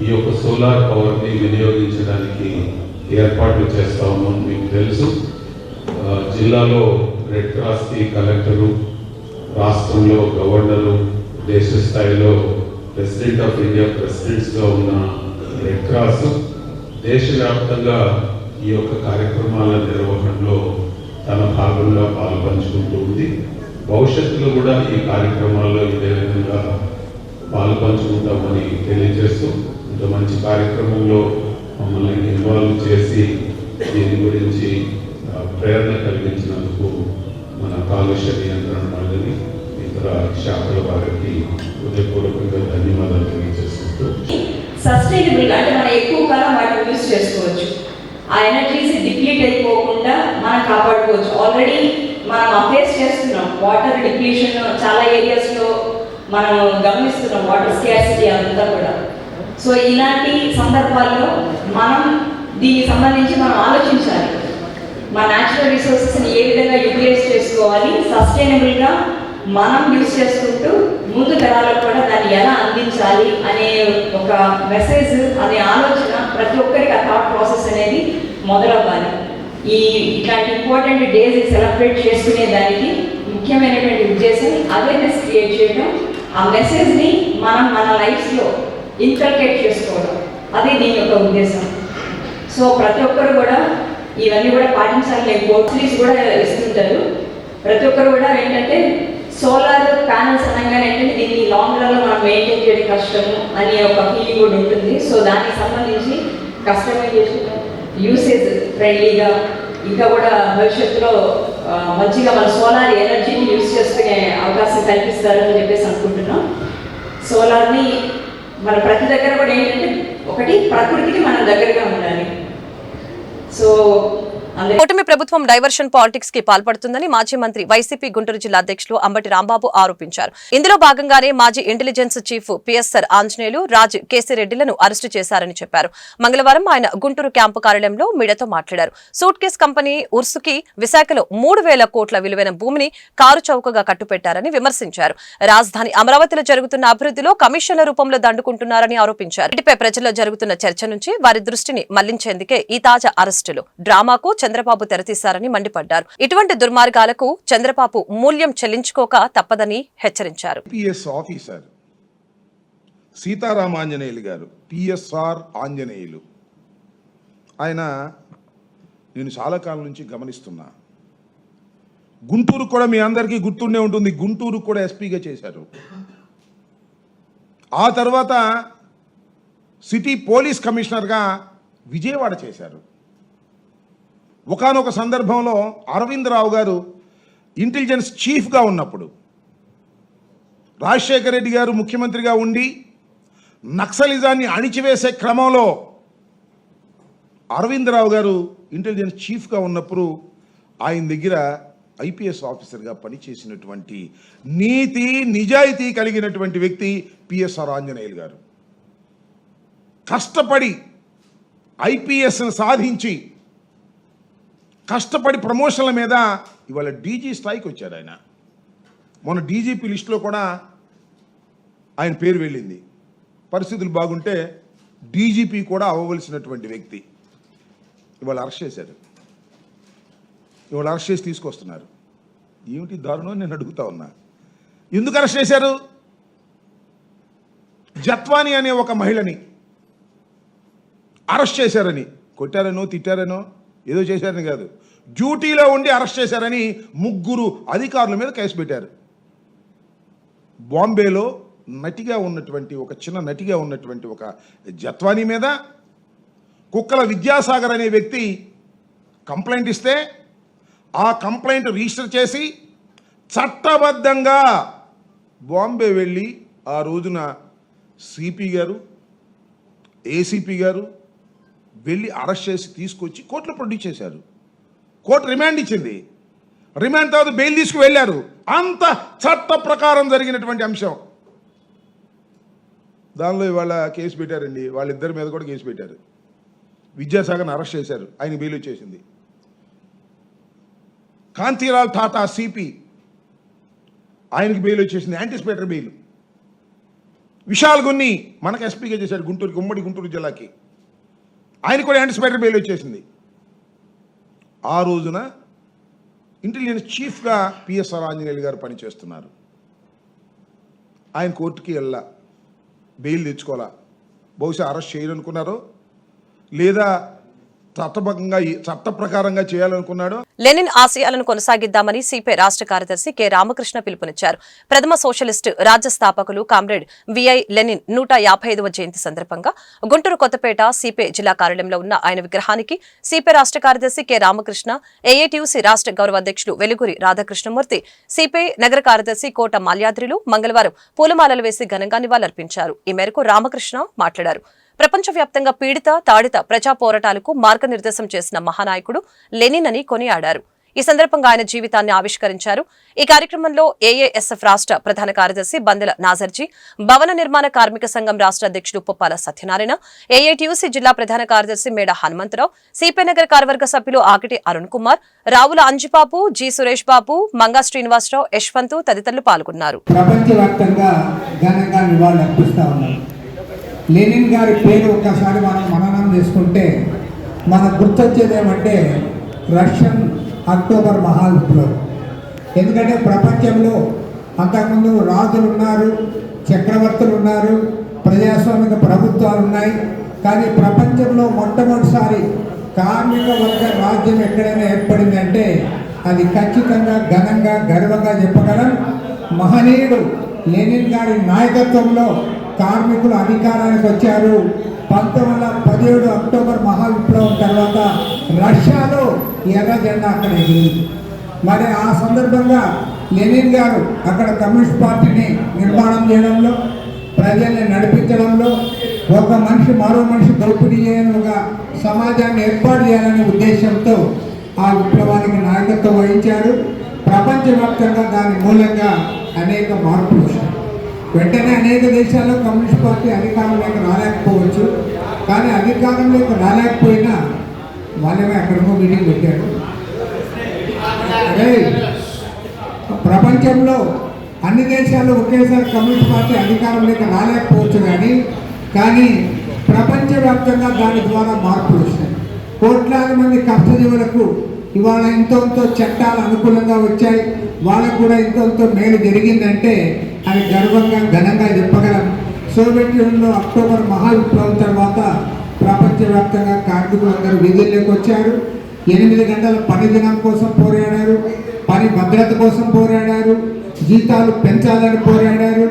ఈ యొక్క సోలార్ పవర్ని వినియోగించడానికి ఏర్పాట్లు చేస్తా ఉన్నాం. మీకు తెలుసు, జిల్లాలో రెడ్ క్రాస్కి కలెక్టరు, రాష్ట్రంలో గవర్నరు, దేశ స్థాయిలో ప్రెసిడెంట్ ఆఫ్ ఇండియా ప్రెసిడెంట్స్గా ఉన్న రెడ్ క్రాస్ దేశవ్యాప్తంగా ఈ యొక్క కార్యక్రమాల నిర్వహణలో తన భాగంగా పాల్పంచుకుంటూ ఉంది. భవిష్యత్తులో కూడా ఈ కార్యక్రమాల్లో ఇదే విధంగా పాల్పంచుకుంటామని తెలియజేస్తూ, ఇంత మంచి కార్యక్రమంలో మమ్మల్ని ఇన్వాల్వ్ చేసి దీని గురించి ప్రేరణ కలిగించినందుకు మన కాలుష్య నియంత్రణ మండలి, ఇతర శాఖల వారికి హృదయపూర్వకంగా ధన్యవాదాలు తెలియజేసుకుంటూ, సస్టైనబుల్ అంటే మనం ఎక్కువ కాలం వాటిని యూజ్ చేసుకోవచ్చు. ఆ ఎనర్జీస్ డిప్లీట్ అయిపోకుండా మనం కాపాడుకోవచ్చు. ఆల్రెడీ మనం అఫేస్ చేస్తున్నాం వాటర్ డిప్లీషన్, చాలా ఏరియాస్లో మనం గమనిస్తున్నాం వాటర్ స్కార్సిటీ అంతా కూడా. సో ఇలాంటి సందర్భాల్లో మనం దీనికి సంబంధించి మనం ఆలోచించాలి. మన న్యాచురల్ రిసోర్సెస్ని ఏ విధంగా యూటిలైజ్ చేసుకోవాలి, సస్టైనబుల్గా మనం యూజ్ చేసుకుంటూ ముందు తరాలకు కూడా దాన్ని ఎలా అందించాలి అనే ఒక మెసేజ్, అనే ఆలోచన ప్రతి ఒక్కరికి ఆ థాట్ ప్రాసెస్ అనేది మొదలవ్వాలి. ఇట్లాంటి ఇంపార్టెంట్ డేస్ సెలబ్రేట్ చేసుకునే దానికి ముఖ్యమైనటువంటి ఉద్దేశం అవేర్నెస్ క్రియేట్ చేయడం, ఆ మెసేజ్ని మనం మన లైఫ్స్లో ఇన్కల్కేట్ చేసుకోవడం, అది దీని యొక్క ఉద్దేశం. సో ప్రతి ఒక్కరు కూడా ఇవన్నీ కూడా పాటించాలి. కోర్సులీస్ కూడా ఇస్తుంటారు. ప్రతి ఒక్కరు కూడా ఏంటంటే సోలార్ ప్యానల్స్ అనగానే ఏంటంటే దీన్ని లాంగ్ రన్లో మనం మెయింటైన్ చేయడం కష్టము అనే ఒక ఫీలింగ్ కూడా ఉంటుంది. సో దానికి సంబంధించి కస్టమైజేషన్, యూసేజ్ ఫ్రెండ్లీగా, ఇంకా కూడా భవిష్యత్తులో మంచిగా మన సోలార్ ఎనర్జీని యూజ్ చేసుకునే అవకాశం కల్పిస్తారని చెప్పేసి అనుకుంటున్నాం. సోలార్ని మన ప్రతి దగ్గర కూడా ఏంటంటే ఒకటి ప్రకృతికి మనం దగ్గరగా ఉండాలి. సో కూటమి ప్రభుత్వం డైవర్షన్ పాలిటిక్స్ కి పాల్పడుతుందని మాజీ మంత్రి వైసీపీ గుంటూరు జిల్లా అధ్యక్షులు అంబటి రాంబాబు ఆరోపించారు. ఇందులో భాగంగానే మాజీ ఇంటెలిజెన్స్ చీఫ్ పిఎస్ఆర్ ఆంజనేయులు, రాజ్ కేసిరెడ్డిలను అరెస్టు చేశారని చెప్పారు. మంగళవారం ఆయన గుంటూరు క్యాంపు కార్యాలయంలో మీడియాతో మాట్లాడారు. సూట్ కేస్ కంపెనీ ఉర్సుకి విశాఖలో 3,000 కోట్ల విలువైన భూమిని కారు చౌకగా కట్టుపెట్టారని విమర్శించారు. రాజధాని అమరావతిలో జరుగుతున్న అభివృద్ధిలో కమిషన్ల రూపంలో దండుకుంటున్నారని ఆరోపించారు. వీటిపై ప్రజల్లో జరుగుతున్న చర్చ నుంచి వారి దృష్టిని మళ్లించేందుకే ఈ తాజా అరెస్టులు. డ్రామాకు చంద్రబాబు తెరతీశారని మండిపడ్డారు. ఇటువంటి దుర్మార్గాలకు చంద్రబాబు మూల్యం చెల్లించుకోక తప్పదని హెచ్చరించారు. పిఎస్ ఆఫీసర్ సీతారామాంజనేయులు గారు, పిఎస్ఆర్ ఆంజనేయులు, ఆయన నేను చాలా కాలం నుంచి గమనిస్తున్నా. గుంటూరు కూడా మీ అందరికీ గుర్తుండే ఉంటుంది, గుంటూరు కూడా ఎస్పీగా చేశారు. ఆ తర్వాత సిటీ పోలీస్ కమిషనర్గా విజయవాడ చేశారు. ఒకానొక సందర్భంలో అరవింద్ రావు గారు ఇంటెలిజెన్స్ చీఫ్గా ఉన్నప్పుడు రాజశేఖర రెడ్డి గారు ముఖ్యమంత్రిగా ఉండి నక్సలిజాన్ని అణిచివేసే క్రమంలో అరవింద్ రావు గారు ఇంటెలిజెన్స్ చీఫ్గా ఉన్నప్పుడు ఆయన దగ్గర ఐపీఎస్ ఆఫీసర్గా పనిచేసినటువంటి నీతి నిజాయితీ కలిగినటువంటి వ్యక్తి పిఎస్ఆర్ ఆంజనేయులు గారు. కష్టపడి ఐపీఎస్ను సాధించి కష్టపడి ప్రమోషన్ల మీద ఇవాళ డీజీ స్థాయికి వచ్చాడు ఆయన. మొన్న డీజీపీ లిస్టులో కూడా ఆయన పేరు వెళ్ళింది. పరిస్థితులు బాగుంటే డీజీపీ కూడా అవ్వవలసినటువంటి వ్యక్తి ఇవాళ అరెస్ట్ చేశారు. ఇవాళ అరెస్ట్ చేసి తీసుకొస్తున్నారు. ఏమిటి దారుణం నేను అడుగుతా ఉన్నా. ఎందుకు అరెస్ట్ చేశారు? జత్వాని అనే ఒక మహిళని అరెస్ట్ చేశారని, కొట్టారనో తిట్టారనో ఏదో చేశారని కాదు, డ్యూటీలో ఉండి అరెస్ట్ చేశారని 3 అధికారుల మీద కేసు పెట్టారు. బాంబేలో నటిగా ఉన్నటువంటి ఒక చిన్న నటిగా ఉన్నటువంటి ఒక జత్వాని మీద కుక్కల విద్యాసాగర్ అనే వ్యక్తి కంప్లైంట్ ఇస్తే ఆ కంప్లైంట్ రిజిస్టర్ చేసి చట్టబద్ధంగా బాంబే వెళ్ళి ఆ రోజున సిపి గారు, ఏసీపీ గారు వెళ్ళి అరెస్ట్ చేసి తీసుకొచ్చి కోర్టులో ప్రొడ్యూస్ చేశారు. కోర్టు రిమాండ్ ఇచ్చింది. రిమాండ్ తర్వాత బెయిల్ తీసుకు వెళ్ళారు. అంత చట్ట ప్రకారం జరిగినటువంటి అంశం. దానిలో ఇవాళ కేసు పెట్టారండి. వాళ్ళిద్దరి మీద కూడా కేసు పెట్టారు. విద్యాసాగర్ని అరెస్ట్ చేశారు, ఆయన బెయిల్ వచ్చేసింది. కాంతిలాల్ టాటా సిపి, ఆయనకి బెయిల్ వచ్చేసింది, యాంటిసిపేటరీ బెయిల్. విశాల్ గున్ని మనకు ఎస్పీగా చేశారు గుంటూరుకి, ఉమ్మడి గుంటూరు జిల్లాకి, ఆయన కూడా యాంటిసిపేటరీ బెయిల్ వచ్చేసింది. ఆ రోజున ఇంటెలిజెన్స్ చీఫ్గా పిఎస్ఆర్ ఆంజనేయులు గారు పనిచేస్తున్నారు. ఆయన కోర్టుకి వెళ్ళా, బెయిల్ తెచ్చుకోవాలా. బహుశా అరెస్ట్ చేయాలనుకున్నారో లేదా చట్ట ప్రకారంగా చేయాలనుకున్నాడు. లెనిన్ ఆశయాలను కొనసాగిద్దామని సిపిఐ రాష్ట్ర కార్యదర్శి కె రామకృష్ణ పిలుపునిచ్చారు. ప్రథమ సోషలిస్టు రాజ్య స్థాపకులు కామ్రేడ్ విఐ లెనిన్ 155వ జయంతి సందర్భంగా గుంటూరు కొత్తపేట సిపిఐ జిల్లా కార్యాలయంలో ఉన్న ఆయన విగ్రహానికి సిపిఐ రాష్ట్ర కార్యదర్శి కె రామకృష్ణ, ఏఐటియుసి రాష్ట్ర గౌరవ అధ్యక్షులు వెలుగురి రాధాకృష్ణమూర్తి, సిపిఐ నగర కార్యదర్శి కోట మాల్యాద్రిలు మంగళవారం పూలమాలలు వేసి ఘనంగా నివాళులర్పించారు. ఈ మేరకు రామకృష్ణ మాట్లాడారు. ప్రపంచవ్యాప్తంగా పీడిత, తాడిత ప్రజా పోరాటాలకు మార్గనిర్దేశం చేసిన మహానాయకుడు లెనిన్ అని కొనియాడారు. ఈ సందర్భంగా ఆయన జీవితాన్ని ఆవిష్కరించారు. ఈ కార్యక్రమంలో ఏఏఎస్ఎఫ్ రాష్ట్ర ప్రధాన కార్యదర్శి బందెల నాజర్జీ, భవన నిర్మాణ కార్మిక సంఘం రాష్ట్ర అధ్యక్షుడు పుప్పాల సత్యనారాయణ, ఏఐటియుసి జిల్లా ప్రధాన కార్యదర్శి మేడ హనుమంతరావు, సిపిఐ నగర కార్యవర్గ సభ్యులు ఆకిటి అరుణ్ కుమార్, రావుల అంజిబాబు, జి సురేష్ బాబు, మంగా శ్రీనివాసరావు, యశ్వంత్ తదితరులు పాల్గొన్నారు. ప్రపంచవ్యాప్తంగా ఘనంగా నివాళులర్పిస్తా ఉన్నారు. లెనిన్ గారి పేరు ఒకసారి మనం మననం చేసుకుంటే మనకు గుర్తొచ్చేది ఏమంటే రష్యన్ అక్టోబర్ మహావిప్లవం. ఎందుకంటే ప్రపంచంలో అంతకుముందు రాజులు ఉన్నారు, చక్రవర్తులు ఉన్నారు, ప్రజాస్వామిక ప్రభుత్వాలు ఉన్నాయి. కానీ ప్రపంచంలో మొట్టమొదటిసారి కార్మిక వర్గ రాజ్యం ఎక్కడైనా ఏర్పడిందంటే అది ఖచ్చితంగా ఘనంగా గర్వంగా చెప్పగలం. మహనీయుడు లెనిన్ గారి నాయకత్వంలో కార్మికులు అధికారానికి వచ్చారు. 1917 అక్టోబర్ మహావిప్లవం తర్వాత రష్యాలో ఎర్ర జెండా అక్కడ ఎగిరింది. మరి ఆ సందర్భంగా లెనిన్ గారు అక్కడ కమ్యూనిస్ట్ పార్టీని నిర్మాణం చేయడంలో, ప్రజల్ని నడిపించడంలో, ఒక మనిషి మరో మనిషి దోపిడీ చేయని ఒక సమాజాన్ని ఏర్పాటు చేయాలనే ఉద్దేశంతో ఆ విప్లవానికి నాయకత్వం వహించారు. ప్రపంచవ్యాప్తంగా దాని మూలంగా అనేక మార్పులు వచ్చాయి. వెంటనే అనేక దేశాల్లో కమ్యూనిస్ట్ పార్టీ అధికారంలోకి రాలేకపోవచ్చు. కానీ అధికారంలోకి రాలేకపోయినా వాళ్ళమే అక్కడికో మీటింగ్ పెట్టారు. ప్రపంచంలో అన్ని దేశాల్లో ఒకేసారి కమ్యూనిస్ట్ పార్టీ అధికారంలోకి రాలేకపోవచ్చు కానీ ప్రపంచవ్యాప్తంగా దాని ద్వారా మార్పులు వచ్చాయి. కోట్లాది మంది కష్టజీవులకు ఇవాళ ఎంతో చట్టాలు అనుకూలంగా వచ్చాయి. వాళ్ళకు కూడా ఎంతో మేలు జరిగిందంటే అది గర్వంగా ఘనంగా చెప్పగలం. సోవియట్ యూనియన్లో అక్టోబర్ మహావిప్లవం తర్వాత ప్రపంచవ్యాప్తంగా కార్మికులందరూ వీధుల్లోకి వచ్చారు. 8 గంటల పని దినం కోసం పోరాడారు, పని భద్రత కోసం పోరాడారు, జీతాలు పెంచాలని పోరాడారు,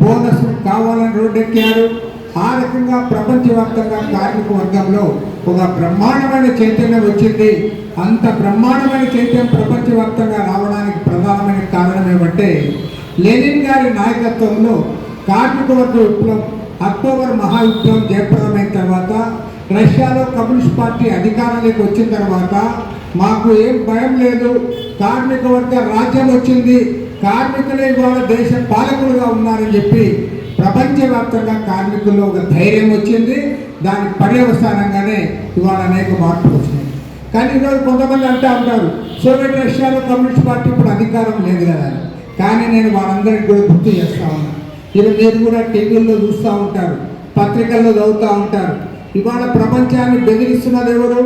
బోనస్ కావాలని రోడ్డెక్కారు. ఆ రకంగా ప్రపంచవ్యాప్తంగా కార్మిక వర్గంలో ఒక బ్రహ్మాండమైన చైతన్యం వచ్చింది. అంత బ్రహ్మాండమైన చైతన్యం ప్రపంచవ్యాప్తంగా రావడానికి ప్రధానమైన కారణం ఏమంటే లెనిన్ గారి నాయకత్వంలో కార్మిక వర్గ విప్లవం, అక్టోబర్ మహావిప్లవం జయప్రదమైన తర్వాత రష్యాలో కమ్యూనిస్ట్ పార్టీ అధికారంలోకి వచ్చిన తర్వాత మాకు ఏం భయం లేదు, కార్మిక వర్గ రాజ్యం వచ్చింది, కార్మికులే ఇవాళ దేశ పాలకులుగా ఉన్నారని చెప్పి ప్రపంచవ్యాప్తంగా కార్మికుల్లో ఒక ధైర్యం వచ్చింది. దాని పర్యవసానంగానే ఇవాళ అనేక మార్పులు వచ్చినాయి. కానీ ఈరోజు కొంతమంది అంటూ ఉంటారు సోవియట్ రష్యాలో కమ్యూనిస్ట్ పార్టీ ఇప్పుడు అధికారం లేదు కదా. కానీ నేను వాళ్ళందరికీ కూడా గుర్తు చేస్తూ ఉన్నాను. ఇది మీరు కూడా టీవీల్లో చూస్తూ ఉంటారు, పత్రికల్లో చదువుతూ ఉంటారు. ఇవాళ ప్రపంచాన్ని బెదిరిస్తున్నది ఎవరు?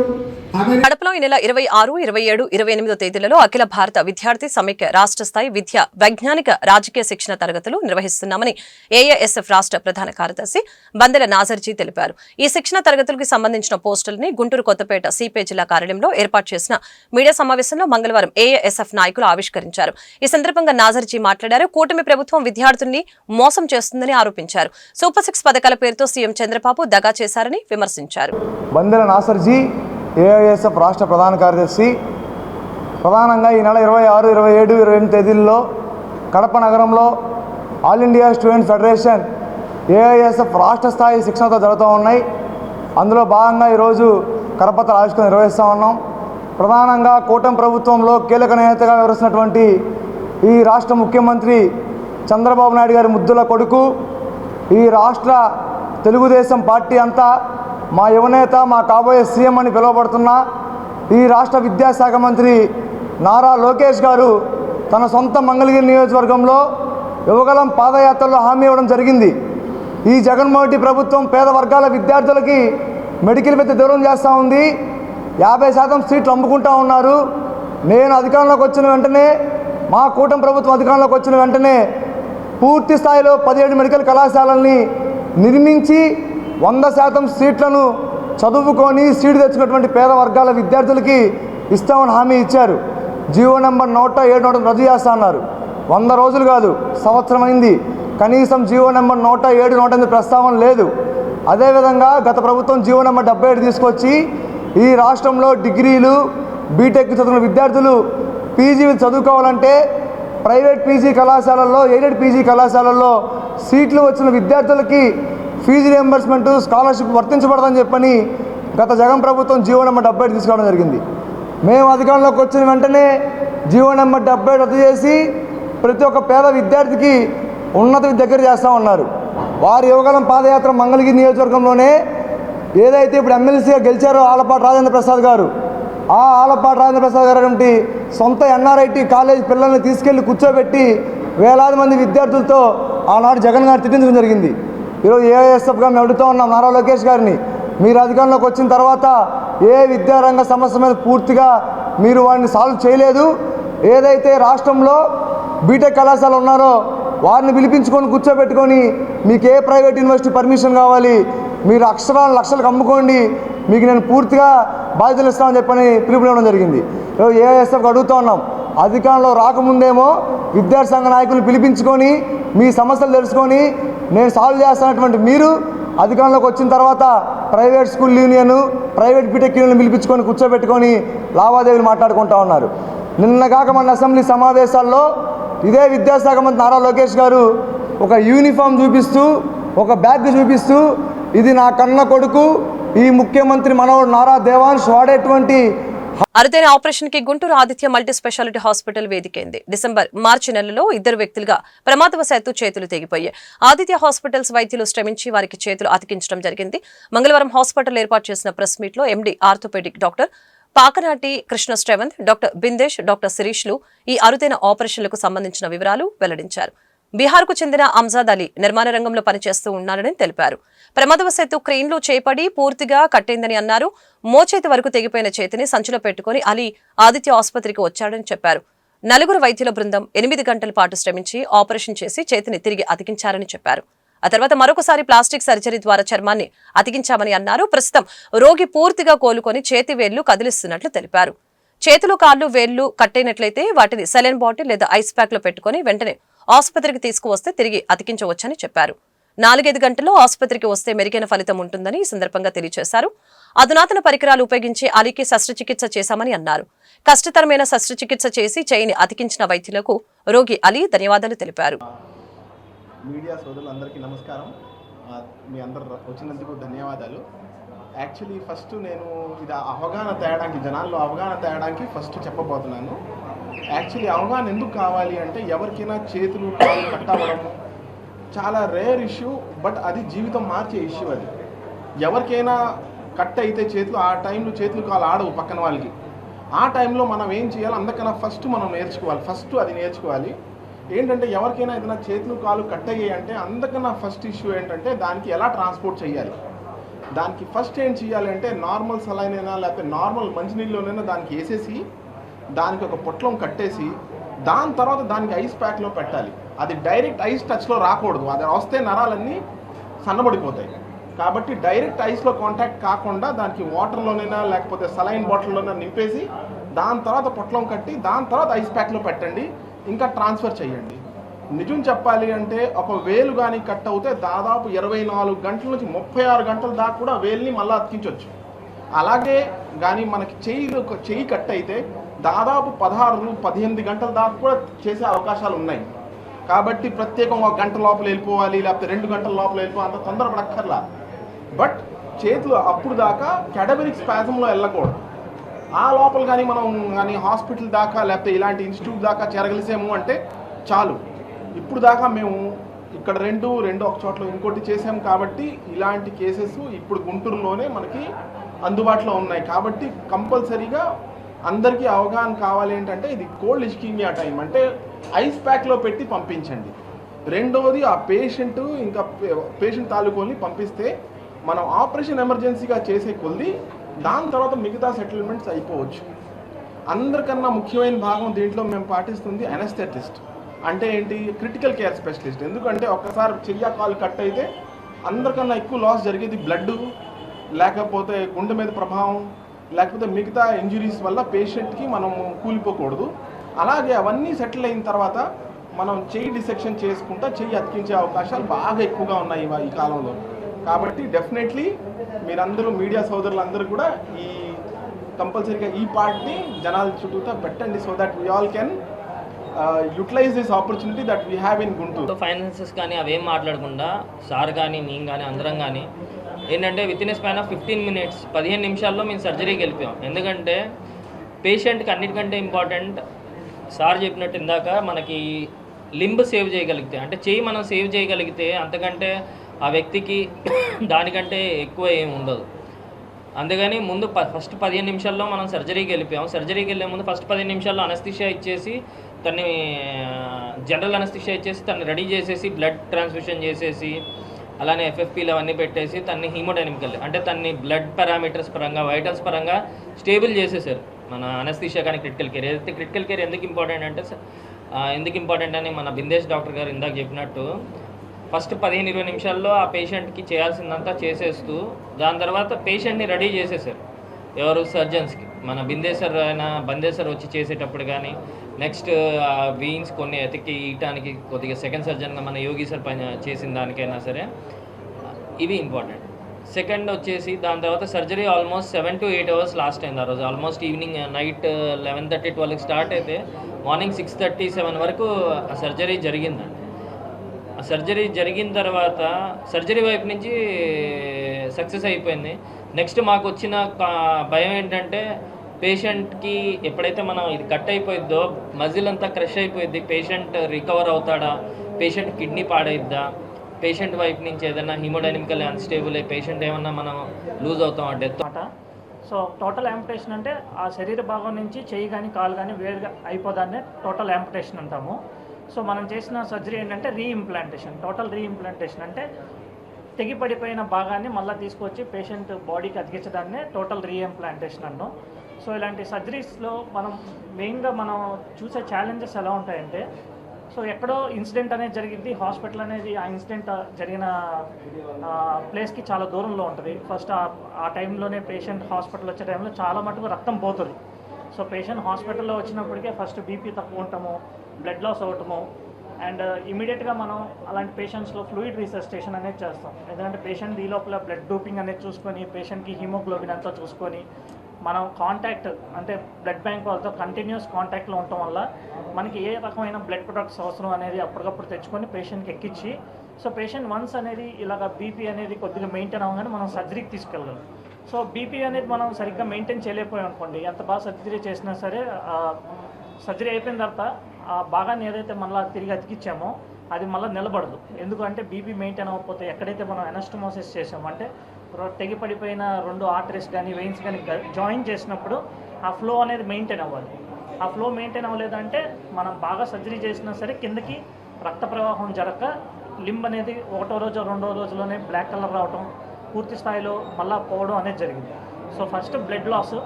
కడపలో ఈ నెల 26, 27, 28 తేదీలలో అఖిల భారత విద్యార్థి సమైక్య రాష్ట్ర స్థాయి విద్యా వైజ్ఞానిక రాజకీయ శిక్షణ తరగతులు నిర్వహిస్తున్నామని ఏఐఎస్ఎఫ్ రాష్ట్ర ప్రధాన కార్యదర్శి బందెల నాజర్జీ తెలిపారు. ఈ శిక్షణ తరగతులకు సంబంధించిన పోస్టుల్ని గుంటూరు కొత్తపేట సిపిఐ జిల్లా కార్యాలయంలో ఏర్పాటు చేసిన మీడియా సమావేశంలో మంగళవారం ఏఐఎస్ఎఫ్ నాయకులు ఆవిష్కరించారు. ఈ సందర్భంగా నాజర్జీ మాట్లాడారు. కూటమి ప్రభుత్వం విద్యార్థుల్ని మోసం చేస్తుందని ఆరోపించారు. సూపర్ 6 పథకాల పేరుతో సీఎం చంద్రబాబు దగా చేశారని విమర్శించారు. బందెల నాజర్జీ ఏఐఎస్ఎఫ్ రాష్ట్ర ప్రధాన కార్యదర్శి ప్రధానంగా ఈ నెల 26, 27, 28 తేదీల్లో కడప నగరంలో all India students federation AISF రాష్ట్ర స్థాయి శిక్షణతో జరుగుతూ ఉన్నాయి. అందులో భాగంగా ఈరోజు కరపత్ర ఆవిష్కరణ నిర్వహిస్తూ ఉన్నాం. ప్రధానంగా కూటమి ప్రభుత్వంలో కీలక నేతగా వ్యవహరిస్తున్నటువంటి ఈ రాష్ట్ర ముఖ్యమంత్రి చంద్రబాబు నాయుడు గారి ముద్దుల కొడుకు, ఈ రాష్ట్ర తెలుగుదేశం పార్టీ అంతా మా యువనేత, మా కాబోయే సీఎం అని పిలువబడుతున్న ఈ రాష్ట్ర విద్యాశాఖ మంత్రి నారా లోకేష్ గారు తన సొంత మంగళగిరి నియోజకవర్గంలో యువగలం పాదయాత్రలో హామీ ఇవ్వడం జరిగింది. ఈ జగన్మోహన్ రెడ్డి ప్రభుత్వం పేద వర్గాల విద్యార్థులకి మెడికల్ విద్య దూరం చేస్తూ ఉంది. 50% సీట్లు అమ్ముకుంటూ ఉన్నారు. నేను అధికారంలోకి వచ్చిన వెంటనే, మా కూటమి ప్రభుత్వం అధికారంలోకి వచ్చిన వెంటనే పూర్తి స్థాయిలో 17 మెడికల్ కళాశాలల్ని నిర్మించి 100% సీట్లను చదువుకొని సీటు తెచ్చుకున్నటువంటి పేద వర్గాల విద్యార్థులకి ఇస్తామని హామీ ఇచ్చారు. జీవో నెంబర్ 107 రద్దు చేస్తా అన్నారు. 100 రోజులు కాదు, సంవత్సరం అయింది. కనీసం జీవో నెంబర్ 107, 108 ప్రస్తావన లేదు. అదేవిధంగా గత ప్రభుత్వం జీవో నెంబర్ 77 తీసుకొచ్చి ఈ రాష్ట్రంలో డిగ్రీలు, బీటెక్ చదువుకున్న విద్యార్థులు పీజీ చదువుకోవాలంటే ప్రైవేట్ పీజీ కళాశాలల్లో, ఎయిడెడ్ పీజీ కళాశాలల్లో సీట్లు వచ్చిన విద్యార్థులకి ఫీజు రియంబర్స్మెంట్, స్కాలర్షిప్ వర్తించబడదని చెప్పని గత జగన్ ప్రభుత్వం జీవో నెంబర్ 77 తీసుకోవడం జరిగింది. మేము అధికారంలోకి వచ్చిన వెంటనే జీవో నెంబర్ 77 రద్దు చేసి ప్రతి ఒక్క పేద విద్యార్థికి ఉన్నత విద్య దగ్గర చేస్తూ ఉన్నారు. వారి యువగలం పాదయాత్ర మంగళగిరి నియోజకవర్గంలోనే ఏదైతే ఇప్పుడు ఎమ్మెల్సీగా గెలిచారో ఆలపాటి రాజేంద్ర ప్రసాద్ గారు, ఆ ఆలపాటి రాజేంద్ర ప్రసాద్ గారు అంటే సొంత ఎన్ఆర్ఐటి కాలేజ్ పిల్లల్ని తీసుకెళ్లి కూర్చోబెట్టి వేలాది మంది విద్యార్థులతో ఆనాడు జగన్ గారు తిట్టించడం జరిగింది. ఈరోజు ఏఐఎస్ఎఫ్గా మేము అడుగుతూ ఉన్నాం నారా లోకేష్ గారిని, మీరు అధికారంలోకి వచ్చిన తర్వాత ఏ విద్యారంగ సమస్య మీద పూర్తిగా మీరు వాటిని సాల్వ్ చేయలేదు. ఏదైతే రాష్ట్రంలో బీటెక్ కళాశాలలు ఉన్నారో వారిని పిలిపించుకొని కూర్చోబెట్టుకొని మీకు ఏ ప్రైవేట్ యూనివర్సిటీ పర్మిషన్ కావాలి, మీరు అక్షరాలు లక్షలకు అమ్ముకోండి, మీకు నేను పూర్తిగా బాధ్యతలు ఇస్తామని చెప్పని పిలుపునివ్వడం జరిగింది. ఏఐఎస్ఎఫ్కి అడుగుతూ ఉన్నాం, అధికారంలో రాకముందేమో విద్యార్థి సంఘ నాయకులు పిలిపించుకొని మీ సమస్యలు తెలుసుకొని నేను సాల్వ్ చేస్తున్నటువంటి మీరు అధికారంలోకి వచ్చిన తర్వాత private school union, private BTech union పిలిపించుకొని కూర్చోబెట్టుకొని లావాదేవీలు మాట్లాడుకుంటూ ఉన్నారు. నిన్నగాక మన అసెంబ్లీ సమావేశాల్లో ఇదే విద్యాశాఖ మంత్రి నారా లోకేష్ గారు ఒక యూనిఫామ్ చూపిస్తూ, ఒక బ్యాగ్ చూపిస్తూ, ఇది నా కన్న కొడుకు, ఈ ముఖ్యమంత్రి మనవడు నారా దేవాన్ష్ వాడేటువంటి అరుదైన ఆపరేషన్ కి Guntur Aditya multi speciality hospital వేదికైంది. మార్చి నెలలో 2 వ్యక్తులుగా ప్రమాదవశాత్తు చేతులు తెగిపోయాయి. ఆదిత్య హాస్పిటల్స్ వైద్యులు శ్రమించి వారికి చేతులు అతికించడం జరిగింది. మంగళవారం హాస్పిటల్ ఏర్పాటు చేసిన ప్రెస్ మీట్ లో MD orthopaedic doctor Pakanati Krishna Sravanth, doctor Bindesh, doctor శిరీష్లు ఈ అరుదైన ఆపరేషన్లకు సంబంధించిన వివరాలు వెల్లడించారు. బీహార్కు చెందిన అంజాద్ అలీ నిర్మాణ రంగంలో పనిచేస్తూ ఉన్నారని తెలిపారు. ప్రమాదవశాత్తు క్రెయిన్లో చేపడి పూర్తిగా కట్టేందని అన్నారు. మోచేతి వరకు తెగిపోయిన చేతిని సంచిలో పెట్టుకుని అలీ ఆదిత్య ఆసుపత్రికి వచ్చాడని చెప్పారు. 4 వైద్యుల బృందం 8 గంటల పాటు శ్రమించి ఆపరేషన్ చేసి చేతిని తిరిగి అతికించారని చెప్పారు. ఆ తర్వాత మరొకసారి ప్లాస్టిక్ సర్జరీ ద్వారా చర్మాన్ని అతికించామని అన్నారు. ప్రస్తుతం రోగి పూర్తిగా కోలుకొని చేతి వేళ్లు కదిలిస్తున్నట్లు తెలిపారు. చేతులు, కాళ్లు, వేళ్లు కట్టైనట్లయితే వాటిని సెలైన్ బాటిల్ లేదా ఐస్ ప్యాక్ లో పెట్టుకుని వెంటనే ఆసుపత్రికి తీసుకువస్తే తిరిగి అతికించవచ్చని చెప్పారు. 4-5 గంటల్లో ఆసుపత్రికి వస్తే మెరుగైన ఫలితం ఉంటుందని ఈ సందర్భంగా తెలియజేశారు. అధునాతన పరికరాలు ఉపయోగించి అలీకి శస్త్రచికిత్స చేశామని అన్నారు. కష్టతరమైన శస్త్రచికిత్స చేసి చేయిని అతికించిన వైద్యులకు రోగి అలీ ధన్యవాదాలు తెలిపారు. మీడియా సోదరులందరికీ నమస్కారం. మీ అందరు వచ్చినందుకు ధన్యవాదాలు. యాక్చువల్లీ ఫస్ట్ నేను ఇది అవగాహన తేయడానికి, జనాల్లో అవగాహన తేయడానికి ఫస్ట్ చెప్పబోతున్నాను. యాక్చువల్లీ అవగాహన ఎందుకు కావాలి అంటే, ఎవరికైనా చేతులు కాళ్ళు కట్ అవ్వడం చాలా రేర్ ఇష్యూ, బట్ అది జీవితం మార్చే ఇష్యూ. అది ఎవరికైనా కట్ అయితే చేతులు, ఆ టైంలో చేతులు కాళ్ళు ఆడవు పక్కన వాళ్ళకి. ఆ టైంలో మనం ఏం చేయాలి, అందుకన్నా ఫస్ట్ మనం నేర్చుకోవాలి. ఫస్ట్ అది నేర్చుకోవాలి. ఏంటంటే ఎవరికైనా ఏదైనా చేతులు కాళ్ళు కట్ అయ్యాయి అంటే అందుకన్నా ఫస్ట్ ఇష్యూ ఏంటంటే దానికి ఎలా ట్రాన్స్పోర్ట్ చేయాలి. దానికి ఫస్ట్ ఏం చేయాలి అంటే, నార్మల్ సలైన్ అయినా లేకపోతే నార్మల్ మంచినీళ్ళలోనైనా దానికి వేసేసి దానికి ఒక పొట్లం కట్టేసి దాని తర్వాత దానికి ఐస్ ప్యాక్లో పెట్టాలి. అది డైరెక్ట్ ఐస్ టచ్లో రాకూడదు. అది వస్తే నరాలన్నీ సన్నబడిపోతాయి. కాబట్టి డైరెక్ట్ ఐస్లో కాంటాక్ట్ కాకుండా దానికి వాటర్లోనైనా లేకపోతే సలైన్ బాటిల్లోనైనా నింపేసి దాని తర్వాత పొట్లం కట్టి దాని తర్వాత ఐస్ ప్యాక్లో పెట్టండి. ఇంకా ట్రాన్స్ఫర్ చేయండి. నిజం చెప్పాలి అంటే ఒక వేలు కానీ కట్ అవుతే దాదాపు 24 గంటల నుంచి 36 గంటల దాకా కూడా వేలుని మళ్ళీ అతికించవచ్చు. అలాగే కానీ మనకి చెయ్యి కట్ అయితే దాదాపు 16-18 గంటల దాకా కూడా చేసే అవకాశాలు ఉన్నాయి. కాబట్టి ప్రత్యేకంగా 1 గంట లోపల వెళ్ళిపోవాలి లేకపోతే 2 గంటల లోపల వెళ్ళిపోవాలి అంత తొందరపడక్కర్లా. బట్ చేతులు అప్పుడు దాకా క్యాడబరిక్ స్పాజంలో వెళ్ళకూడదు. ఆ లోపల కానీ మనం కానీ హాస్పిటల్ దాకా లేకపోతే ఇలాంటి ఇన్స్టిట్యూట్ దాకా చేరగలిసాము అంటే చాలు. ఇప్పుడు దాకా మేము ఇక్కడ రెండు ఒక చోట్ల ఇంకోటి చేసాం. కాబట్టి ఇలాంటి కేసెస్ ఇప్పుడు గుంటూరులోనే మనకి అందుబాటులో ఉన్నాయి. కాబట్టి కంపల్సరీగా అందరికీ అవగాహన కావాలి ఏంటంటే, ఇది కోల్డ్ ఇష్కీమియా టైం అంటే ఐస్ ప్యాక్లో పెట్టి పంపించండి. రెండవది ఆ పేషెంట్ తాలూకోని పంపిస్తే మనం ఆపరేషన్ ఎమర్జెన్సీగా చేసే కొద్ది దాని తర్వాత మిగతా సెటిల్మెంట్స్ అయిపోవచ్చు. అందరికన్నా ముఖ్యమైన భాగం దీంట్లో మేము పాటిస్తుంది అనెస్థెటిస్ట్. అంటే ఏంటి, క్రిటికల్ కేర్ స్పెషలిస్ట్. ఎందుకంటే ఒక్కసారి చెయ్య కాలు కట్ అయితే అందరికన్నా ఎక్కువ లాస్ జరిగేది బ్లడ్, లేకపోతే గుండె మీద ప్రభావం, లేకపోతే మిగతా ఇంజురీస్ వల్ల పేషెంట్కి మనం కూలిపోకూడదు. అలాగే అవన్నీ సెటిల్ అయిన తర్వాత మనం చెయ్యి డిసెక్షన్ చేసుకుంటా చెయ్యి అతికించే అవకాశాలు బాగా ఎక్కువగా ఉన్నాయి ఈ కాలంలో. కాబట్టి డెఫినెట్లీ మీరందరూ మీడియా సోదరులందరూ కూడా ఈ కంపల్సరీగా ఈ పార్ట్ని జనాల చుట్టూతా పెట్టండి. So that we all can utilize this opportunity that we have in Guntur. Finances కానీ అవేం మాట్లాడకుండా సార్ కానీ నేను కానీ అందరం కానీ ఏంటంటే with in span of 15 minutes 15 నిమిషాల్లో మేము సర్జరీకి వెళ్ళిపోయాం. ఎందుకంటే పేషెంట్కి అన్నిటికంటే ఇంపార్టెంట్ సార్ చెప్పినట్టు ఇందాక మనకి లింబ్ సేవ్ చేయగలిగితే, అంటే చెయ్యి మనం సేవ్ చేయగలిగితే అంతకంటే ఆ వ్యక్తికి దానికంటే ఎక్కువ ఏమి ఉండదు. అందుకని ముందు ఫస్ట్ 15 నిమిషాల్లో మనం సర్జరీకి వెళ్ళిపోయాం. సర్జరీకి వెళ్ళే ముందు ఫస్ట్ 15 నిమిషాల్లో అనస్థిషియా ఇచ్చేసి తన్ని జనరల్ అనస్థిషియా ఇచ్చేసి తన్ని రెడీ చేసేసి బ్లడ్ ట్రాన్స్ఫ్యూషన్ చేసేసి అలానే ఎఫ్ఎఫ్పీలు అవన్నీ పెట్టేసి తన్ని హీమోడైనమికల్ అంటే తన్ని బ్లడ్ పారామీటర్స్ పరంగా వైటల్స్ పరంగా స్టేబుల్ చేసేసారు మన అనస్థిషియా కానీ క్రిటికల్ కేర్. ఏదైతే క్రిటికల్ కేర్ ఎందుకు ఇంపార్టెంట్ అని మన బిందేశ్ డాక్టర్ గారు ఇందాక చెప్పినట్టు ఫస్ట్ 15-20 నిమిషాల్లో ఆ పేషెంట్కి చేయాల్సిందంతా చేసేస్తూ దాని తర్వాత పేషెంట్ని రెడీ చేసేసారు. ఎవరు సర్జన్స్కి మన బందేసర్ వచ్చి చేసేటప్పుడు కానీ నెక్స్ట్ వీన్స్ కొన్ని ఎతికి ఇయటానికి కొద్దిగా సెకండ్ సర్జన్గా మన యోగి సార్ పని చేసిన దానికైనా సరే ఇవి ఇంపార్టెంట్. సెకండ్ వచ్చేసి దాని తర్వాత surgery almost 7 to 8 hours last అయింది. ఆ రోజు ఆల్మోస్ట్ ఈవినింగ్ నైట్ 11:30-12కి స్టార్ట్ అయితే మార్నింగ్ 6:30-7 వరకు ఆ సర్జరీ జరిగిందండి. ఆ సర్జరీ జరిగిన తర్వాత సర్జరీ వైపు నుంచి సక్సెస్ అయిపోయింది. నెక్స్ట్ మాకు వచ్చిన భయం ఏంటంటే పేషెంట్కి ఎప్పుడైతే మనం ఇది కట్ అయిపోయిద్దో మజిల్ అంతా క్రష్ అయిపోయిద్ది, పేషెంట్ రికవర్ అవుతాడా, పేషెంట్ కిడ్నీ పాడైద్దా, పేషెంట్ వైపు నుంచి ఏదైనా హిమోడైనమికల్ అన్స్టేబుల్ అయ్యి పేషెంట్ ఏమన్నా మనం లూజ్ అవుతాం డెత్. సో టోటల్ యాంపుటేషన్ అంటే ఆ శరీర భాగం నుంచి చెయ్యి కానీ కాలు కానీ వేరుగా అయిపోదాన్నే టోటల్ యాంపుటేషన్ అంటాము. సో మనం చేసిన సర్జరీ ఏంటంటే రీఇంప్లాంటేషన్. టోటల్ రీఇంప్లాంటేషన్ అంటే తెగిపడిపోయిన భాగాన్ని మళ్ళీ తీసుకొచ్చి పేషెంట్ బాడీకి అతికించడాన్నే టోటల్ రీఇంప్లాంటేషన్ అంటాం. సో ఇలాంటి సర్జరీస్లో మనం మెయిన్గా మనం చూసే ఛాలెంజెస్ ఎలా ఉంటాయంటే, సో ఎక్కడో ఇన్సిడెంట్ అనేది జరిగింది, హాస్పిటల్ అనేది ఆ ఇన్సిడెంట్ జరిగిన ప్లేస్కి చాలా దూరంలో ఉంటుంది. ఫస్ట్ ఆ టైంలోనే పేషెంట్ హాస్పిటల్ వచ్చే టైంలో చాలా మటుకు రక్తం పోతుంది. సో పేషెంట్ హాస్పిటల్లో వచ్చినప్పటికే ఫస్ట్ బీపీ తక్కువ ఉండటము, బ్లడ్ లాస్ అవ్వటము, అండ్ ఇమీడియట్గా మనం అలాంటి పేషెంట్స్లో ఫ్లూయిడ్ రీసెస్టేషన్ అనేది చేస్తాం. ఎందుకంటే పేషెంట్ ఈ లోపల బ్లడ్ డోపింగ్ అనేది చూసుకొని, పేషెంట్కి హీమోగ్లోబిన్ అంతా చూసుకొని, మనం కాంటాక్ట్ అంటే బ్లడ్ బ్యాంక్ వాళ్ళతో కంటిన్యూస్ కాంటాక్ట్లో ఉండటం వల్ల మనకి ఏ రకమైన బ్లడ్ ప్రొడక్ట్స్ అవసరం అనేది అప్పటికప్పుడు తెచ్చుకొని పేషెంట్కి ఎక్కించి, సో పేషెంట్ వన్స్ అనేది ఇలాగ బీపీ అనేది కొద్దిగా మెయింటైన్ అవ్వగానే మనం సర్జరీకి తీసుకెళ్ళగలం. సో బీపీ అనేది మనం సరిగ్గా మెయింటైన్ చేయలేకపోయాం అనుకోండి, ఎంత బాగా సర్జరీ చేసినా సరే సర్జరీ అయిపోయిన తర్వాత ఆ భాగాన్ని ఏదైతే మళ్ళీ తిరిగి అతికిచ్చామో అది మళ్ళీ నిలబడదు. ఎందుకంటే బీపీ మెయింటైన్ అవ్వకపోతే ఎక్కడైతే మనం ఎనాస్టమోసిస్ చేసామో అంటే తెగిపడిపోయిన 2 ఆర్టరీస్ కానీ వెయిన్స్ కానీ జాయిన్ చేసినప్పుడు ఆ ఫ్లో అనేది మెయింటైన్ అవ్వాలి. ఆ ఫ్లో మెయింటైన్ అవ్వలేదంటే మనం బాగా సర్జరీ చేసినా సరే కిందకి రక్త ప్రవాహం జరగక లింబ్ అనేది 1వ రోజు 2వ రోజులోనే బ్లాక్ కలర్ రావటం, పూర్తి స్థాయిలో మళ్ళీ పోవడం అనేది జరిగింది. So first blood loss.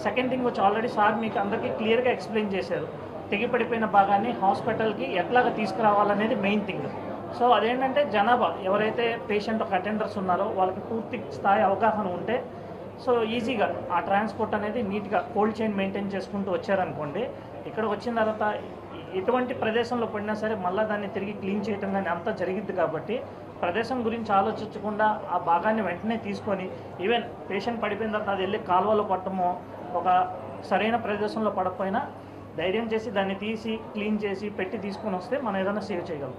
Second thing వచ్చి ఆల్రెడీ సార్ మీకు అందరికీ క్లియర్గా ఎక్స్ప్లెయిన్ చేశారు, తెగిపడిపోయిన భాగాన్ని హాస్పిటల్కి ఎట్లాగా తీసుకురావాలనేది మెయిన్ థింగ్. సో అదేంటంటే జనాభా ఎవరైతే పేషెంట్ ఒక అటెండర్స్ ఉన్నారో వాళ్ళకి పూర్తి స్థాయి అవగాహన ఉంటే సో ఈజీగా ఆ ట్రాన్స్పోర్ట్ అనేది నీట్గా కోల్డ్ చైన్ మెయింటైన్ చేసుకుంటూ వచ్చారనుకోండి, ఇక్కడ వచ్చిన తర్వాత ఎటువంటి ప్రదేశంలో పడినా సరే మళ్ళీ దాన్ని తిరిగి క్లీన్ చేయటం కానీ అంతా జరిగిద్ది. కాబట్టి ప్రదేశం గురించి ఆలోచించకుండా ఆ భాగాన్ని వెంటనే తీసుకొని, ఈవెన్ పేషెంట్ పడిపోయిన తర్వాత అది వెళ్ళి కాలువలో పట్టమో ఒక సరైన ప్రదేశంలో పడకపోయినా ధైర్యం చేసి దాన్ని తీసి క్లీన్ చేసి పెట్టి తీసుకొని వస్తే మనం ఏదైనా సేవ్ చేయగలం.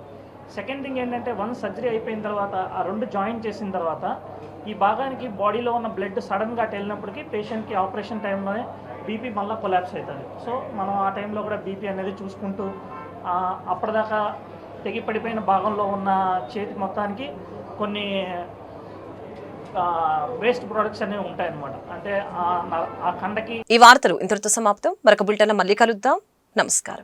సెకండ్ థింగ్ ఏంటంటే వన్స్ సర్జరీ అయిపోయిన తర్వాత ఆ 2 జాయిన్ చేసిన తర్వాత ఈ భాగానికి బాడీలో ఉన్న బ్లడ్ సడన్గా అటు వెళ్ళినప్పటికీ పేషెంట్కి ఆపరేషన్ టైంలోనే బీపీ మళ్ళీ కొలాప్స్ అవుతుంది. సో మనం ఆ టైంలో కూడా బీపీ అనేది చూసుకుంటూ అప్పటిదాకా తెగిపడిపోయిన భాగంలో ఉన్న చేతి మొత్తానికి కొన్ని వేస్ట్ ప్రొడక్ట్స్ అనేవి ఉంటాయన్నమాట. అంటే ఆ కండకి. ఈ వార్తలు ఇంతటితో సమాప్తం. మరొక బులెటిన్లో మళ్ళీ కలుద్దాం. నమస్కారం.